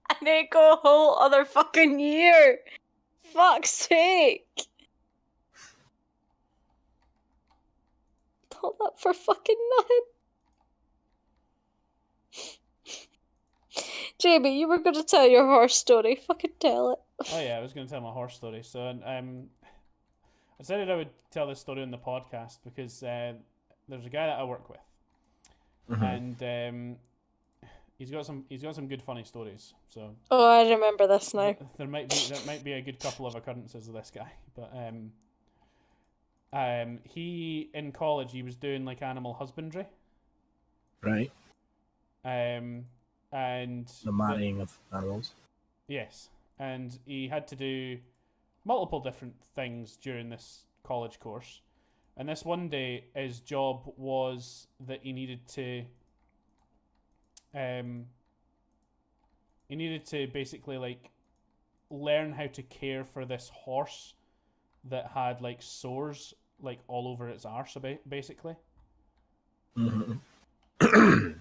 I need to go a whole other fucking year. Fuck's sake. All that for fucking nothing. Jamie, you were going to tell your horse story. Fucking tell it. Oh yeah, I was going to tell my horse story. So I decided I would tell this story on the podcast because there's a guy that I work with, and he's got some good funny stories. So Oh, I remember this now. there might be a good couple of occurrences of this guy, but he in college he was doing like animal husbandry, Right. And The marrying of animals. yes, and he had to do multiple different things during this college course. And this one day, his job was that he needed to basically like learn how to care for this horse that had like sores like all over its arse, basically. Mm-hmm.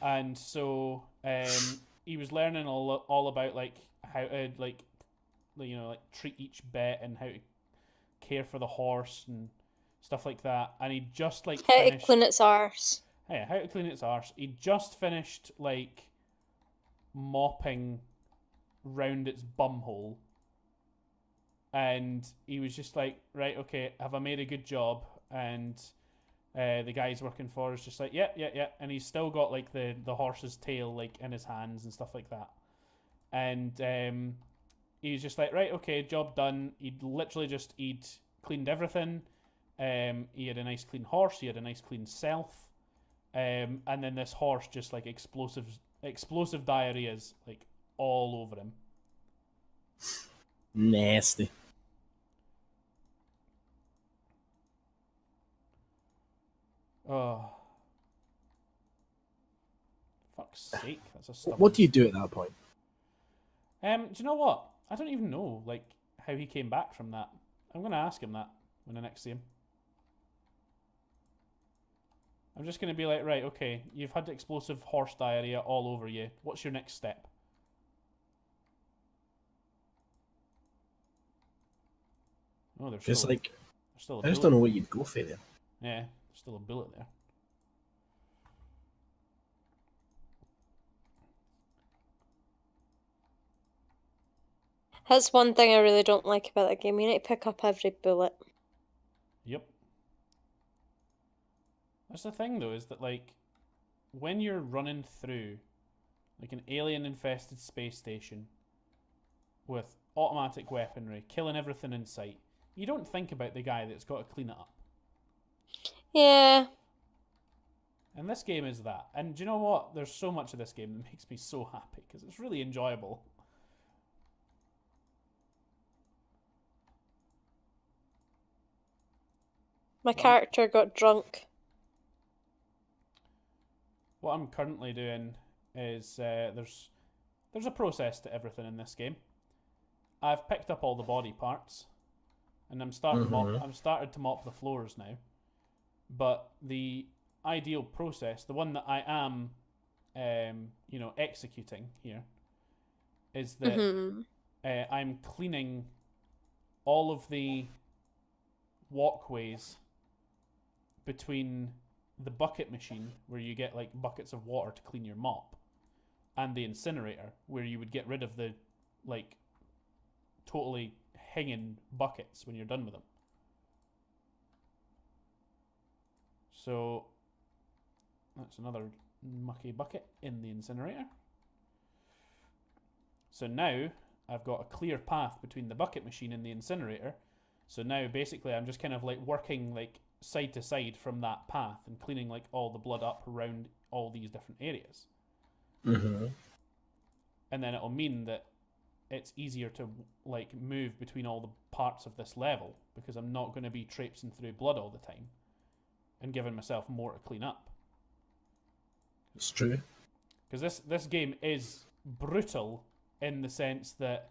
And so he was learning all about like how to like treat each bit and how to care for the horse and stuff like that. And he just like How finished, to clean its arse. yeah, how to clean its arse. He just finished like mopping round its bumhole, and he was just like, right, okay, have I made a good job? And the guy he's working for is just like, yeah, and he's still got like the horse's tail like in his hands and stuff like that. And he's just like, right, okay, job done. He'd cleaned everything. He had a nice clean horse. He had a nice clean self. And then this horse just like explosive diarrheas like all over him. Nasty. Oh, fuck's sake! That's a stubborn. What do you do at that point? Do you know what? I don't even know like how he came back from that. I'm gonna ask him that when I next see him. I'm just gonna be like, right, okay, you've had explosive horse diarrhea all over you. What's your next step? Oh, there's Just still, like, there's still a I just bullet. don't know what you'd go for there. Yeah, there's still a bullet there. That's one thing I really don't like about that game. You need to pick up every bullet. Yep. That's the thing though, is that like when you're running through like an alien infested space station with automatic weaponry, killing everything in sight, you don't think about the guy that's got to clean it up. Yeah. And this game is that. And do you know what? There's so much of this game that makes me so happy because it's really enjoyable. My character got drunk. What I'm currently doing is there's a process to everything in this game. I've picked up all the body parts, and I'm started to mop the floors now. But the ideal process, the one that I am, executing here, is that I'm cleaning all of the walkways between the bucket machine, where you get like buckets of water to clean your mop, and the incinerator, where you would get rid of the like totally hanging buckets when you're done with them. So that's another mucky bucket in the incinerator. So now I've got a clear path between the bucket machine and the incinerator. So now basically I'm just kind of like working like side to side from that path and cleaning like all the blood up around all these different areas. And then it'll mean that it's easier to like move between all the parts of this level, because I'm not going to be traipsing through blood all the time and giving myself more to clean up. It's true. Because this game is brutal in the sense that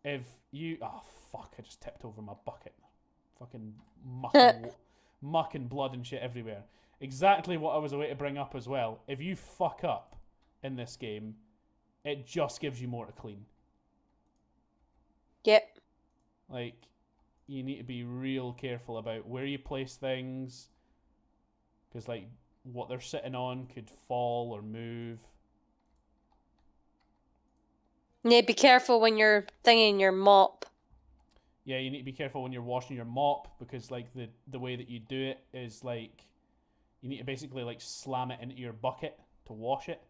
if you... Oh, fuck, I just tipped over my bucket. Fucking muck and blood and shit everywhere. Exactly what I was away to bring up as well. If you fuck up in this game, it just gives you more to clean. Yep. Like, you need to be real careful about where you place things, because like what they're sitting on could fall or move. Yeah, be careful when you're thinging your mop. Yeah, you need to be careful when you're washing your mop, because like the way that you do it is like you need to basically like slam it into your bucket to wash it.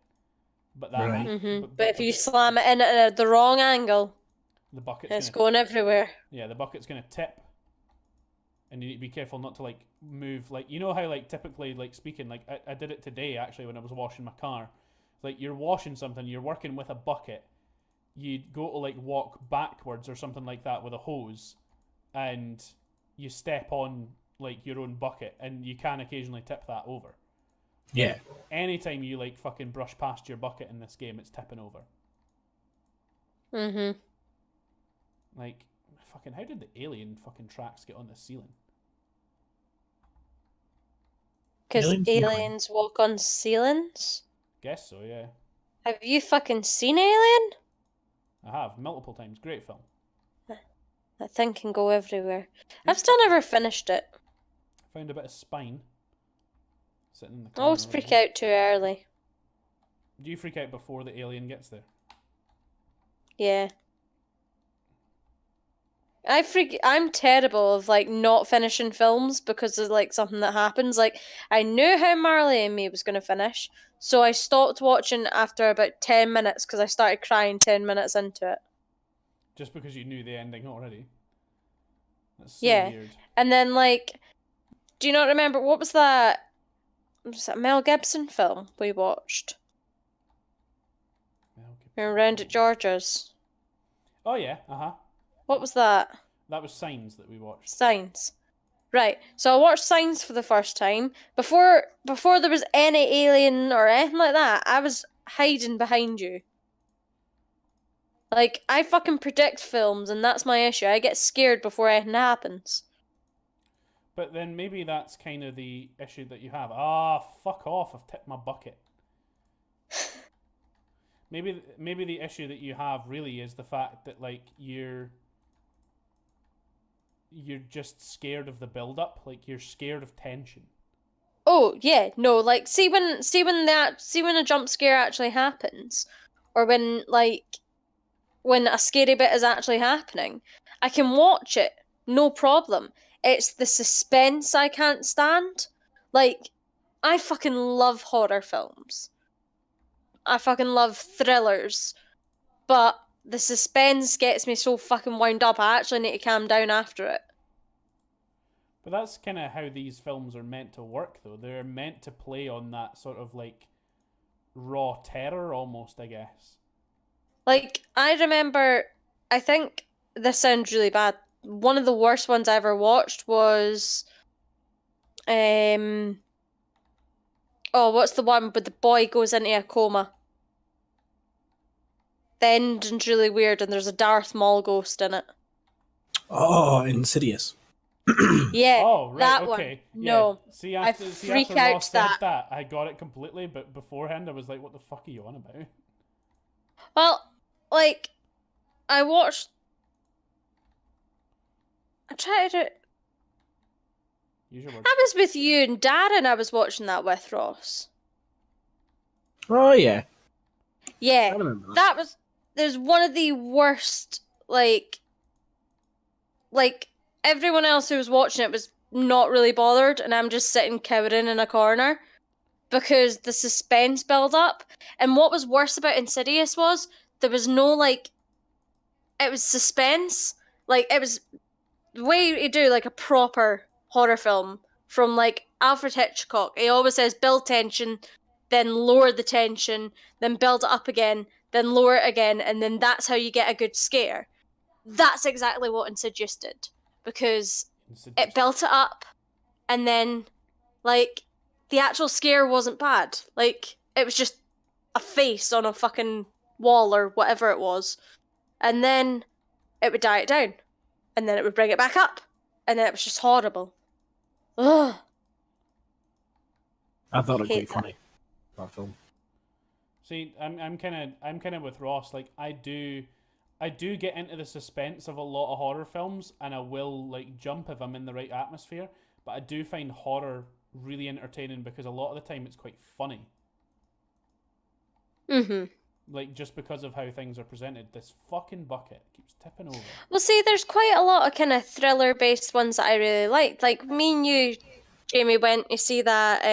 But that Right. But if you slam it in at the wrong angle, the bucket's it's going everywhere. Yeah, the bucket's gonna tip. And you need to be careful not to like move, like, you know how like typically, like speaking, like I did it today actually when I was washing my car. Like, you're washing something, you're working with a bucket, you go to like walk backwards or something like that with a hose, and you step on like your own bucket, and you can occasionally tip that over. Yeah. Anytime you like fucking brush past your bucket in this game, it's tipping over. Like, fucking, how did the alien fucking tracks get on the ceiling? Because aliens walk on ceilings? Guess so, yeah. Have you fucking seen Alien? I have, multiple times. Great film. That thing can go everywhere. I've still never finished it. Found a bit of spine sitting in the I corner. always freak out too early. Do you freak out before the alien gets there? Yeah. I'm terrible of like not finishing films because of like something that happens. Like, I knew how Marley and Me was gonna finish, so I stopped watching after about 10 minutes because I started crying 10 minutes into it. Just because you knew the ending already? That's so weird. And then like, do you not remember what was that? Was that Mel Gibson film we watched? Mel Gibson. We were around at George's. Oh yeah, What was that? That was Signs that we watched. Signs. Right. So I watched Signs for the first time. Before there was any alien or anything like that, I was hiding behind you. Like, I fucking predict films, and that's my issue. I get scared before anything happens. But then maybe that's kind of the issue that you have. Ah, fuck off, I've tipped my bucket. Maybe the issue that you have really is the fact that like you're just scared of the build up, like you're scared of tension. Oh yeah, no, like see when a jump scare actually happens, or when a scary bit is actually happening, I can watch it, no problem. It's the suspense I can't stand. Like, I fucking love horror films. I fucking love thrillers, but the suspense gets me so fucking wound up, I actually need to calm down after it. But that's kind of how these films are meant to work, though. They're meant to play on that sort of like raw terror almost, I guess. Like, I remember, I think this sounds really bad. One of the worst ones I ever watched was, what's the one where the boy goes into a coma? The ending's really weird, and there's a Darth Maul ghost in it. Oh, Insidious. Yeah, Oh, right, that okay. one. Yeah. No, See, I after freak Ross out said that. that, I got it completely, but beforehand I was like, what the fuck are you on about? Well, like, I watched. I tried to. Use your words. I was with you and Darren. I was watching that with Ross. Oh yeah, I Yeah, remember that. that was. There's one of the worst. Like everyone else who was watching it was not really bothered, and I'm just sitting cowering in a corner because the suspense build up. And what was worse about Insidious was there was no like. It was suspense. Like it was the way you do like a proper horror film from like Alfred Hitchcock. He always says build tension, then lower the tension, then build it up again, then lower it again, and then that's how you get a good scare. That's exactly what Insidious did because it built it up, and then like the actual scare wasn't bad. Like it was just a face on a fucking wall or whatever it was, and then it would die it down, and then it would bring it back up, and then it was just horrible. Ugh. I thought it Hate quite funny. That film. See, I'm kind of with Ross. Like I do get into the suspense of a lot of horror films, and I will like jump if I'm in the right atmosphere. But I do find horror really entertaining because a lot of the time it's quite funny. Mhm. Like just because of how things are presented. This fucking bucket keeps tipping over. Well, see, there's quite a lot of kind of thriller-based ones that I really liked. Like me and you, Jamie, went to see that.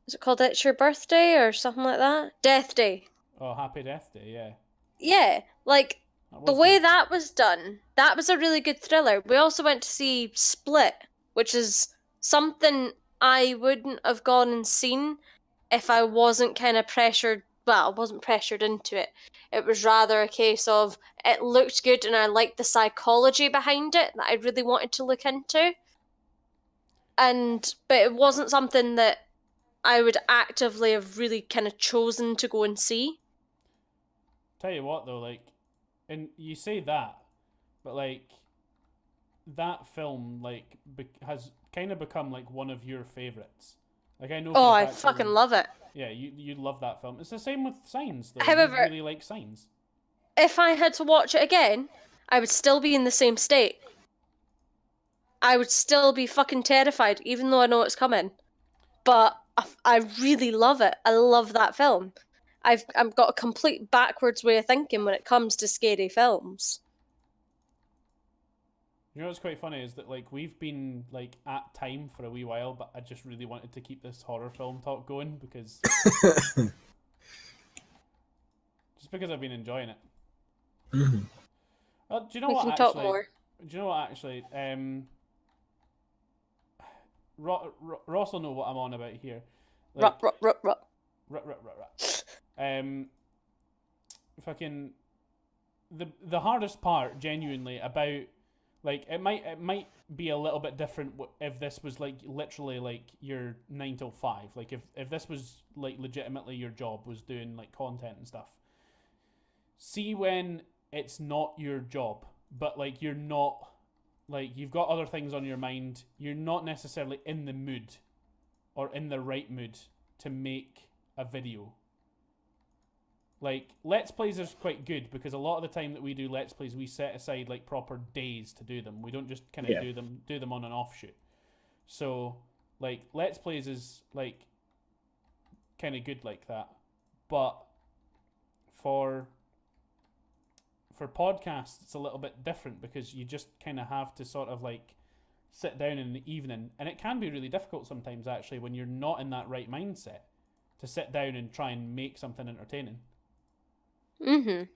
Is it called It's Your Birthday or something like that? Death Day. Oh, Happy Death Day, yeah. Yeah, like That the was way good. that was done, that was a really good thriller. We also went to see Split, which is something I wouldn't have gone and seen if I wasn't kind of pressured. Well, I wasn't pressured into it. It was rather a case of it looked good and I liked the psychology behind it that I really wanted to look into. But it wasn't something that I would actively have really kind of chosen to go and see. Tell you what though, like, and you say that, but like, that film like has kind of become like one of your favorites. Like I know. Oh, For a I fact fucking love it. Yeah, you love that film. It's the same with Signs though. However, You really like Signs. if I had to watch it again, I would still be in the same state. I would still be fucking terrified, even though I know it's coming. But I really love it. I love that film. I've got a complete backwards way of thinking when it comes to scary films. You know what's quite funny is that like we've been like at time for a wee while, but I just really wanted to keep this horror film talk going because just because I've been enjoying it. Mm-hmm. Do you know We what can actually? talk more. Do you know what actually? Ross will know what I'm on about here. Like, fucking the hardest part, genuinely, about like it might be a little bit different if this was like literally like your 9 till 5. Like if this was like legitimately your job was doing like content and stuff. See when it's not your job, but like you're not. Like, you've got other things on your mind. You're not necessarily in the mood or in the right mood to make a video. Like, Let's Plays are quite good because a lot of the time that we do Let's Plays, we set aside, like, proper days to do them. We don't just kind of do them on an offshoot. So, like, Let's Plays is, like, kind of good like that. But for podcasts, it's a little bit different because you just kind of have to sort of like sit down in the evening, and it can be really difficult sometimes actually when you're not in that right mindset to sit down and try and make something entertaining. Mhm.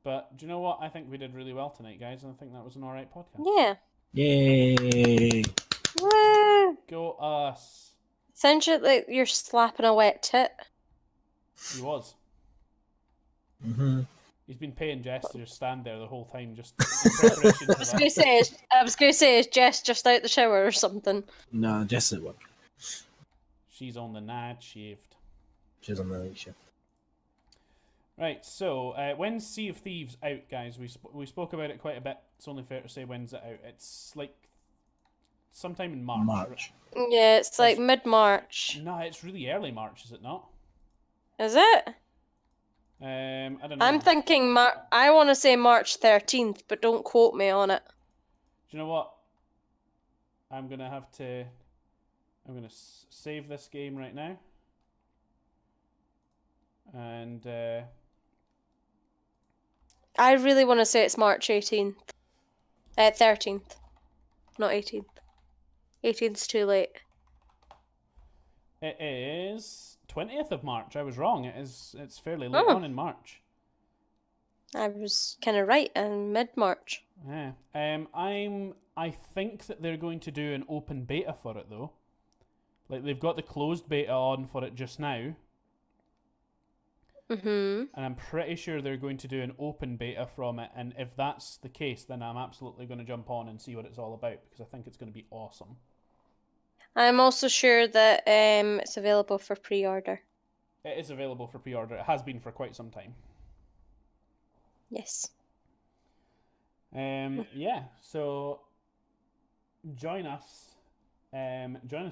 But do you know what? I think we did really well tonight, guys, and I think that was an alright podcast. Yeah. Yay! Woo! Go us. Sounds like you're slapping a wet tit. He was. Mm-hmm. He's been paying Jess to just stand there the whole time, just in preparation for that. I was gonna say, is Jess just out the shower or something? No, just at work. She's on the night shift. She's on the night shift. Right, so when's Sea of Thieves out, guys? We spoke about it quite a bit. It's only fair to say when's it out. It's like sometime in March. March. Yeah, it's like mid-March. No, it's really early March, is it not? Is it? I don't know. I'm thinking I want to say March 13th, but don't quote me on it. Do you know what? I'm gonna save this game right now, and I really want to say it's March 18th. 13th. Not 18th. 18th's too late. it is 20th of March. I was wrong. It's fairly late on in March. I was kind of right in mid-March. Yeah. I think that they're going to do an open beta for it though. Like they've got the closed beta on for it just now. Mm-hmm. And I'm pretty sure they're going to do an open beta from it, and if that's the case, then I'm absolutely going to jump on and see what it's all about, because I think it's going to be awesome. I'm also sure that it's available for pre-order. It is available for pre-order. It has been for quite some time. Yes. Yeah, so join us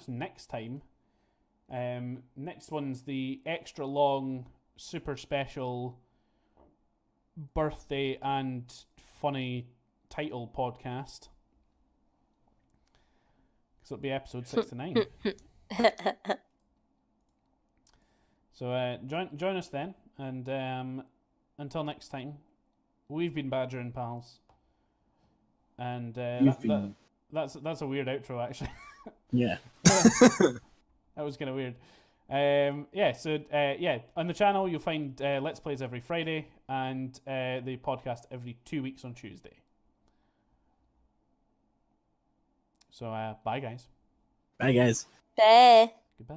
next time. Next one's the extra long, super special birthday and funny title podcast. So it'll be episode 69. So join us then, and until next time, we've been Badger and Pals, and that's a weird outro actually. Yeah. That was kind of weird. So on the channel you'll find Let's Plays every Friday and the podcast every 2 weeks on Tuesday. So bye guys. Bye, guys. Bye. Goodbye.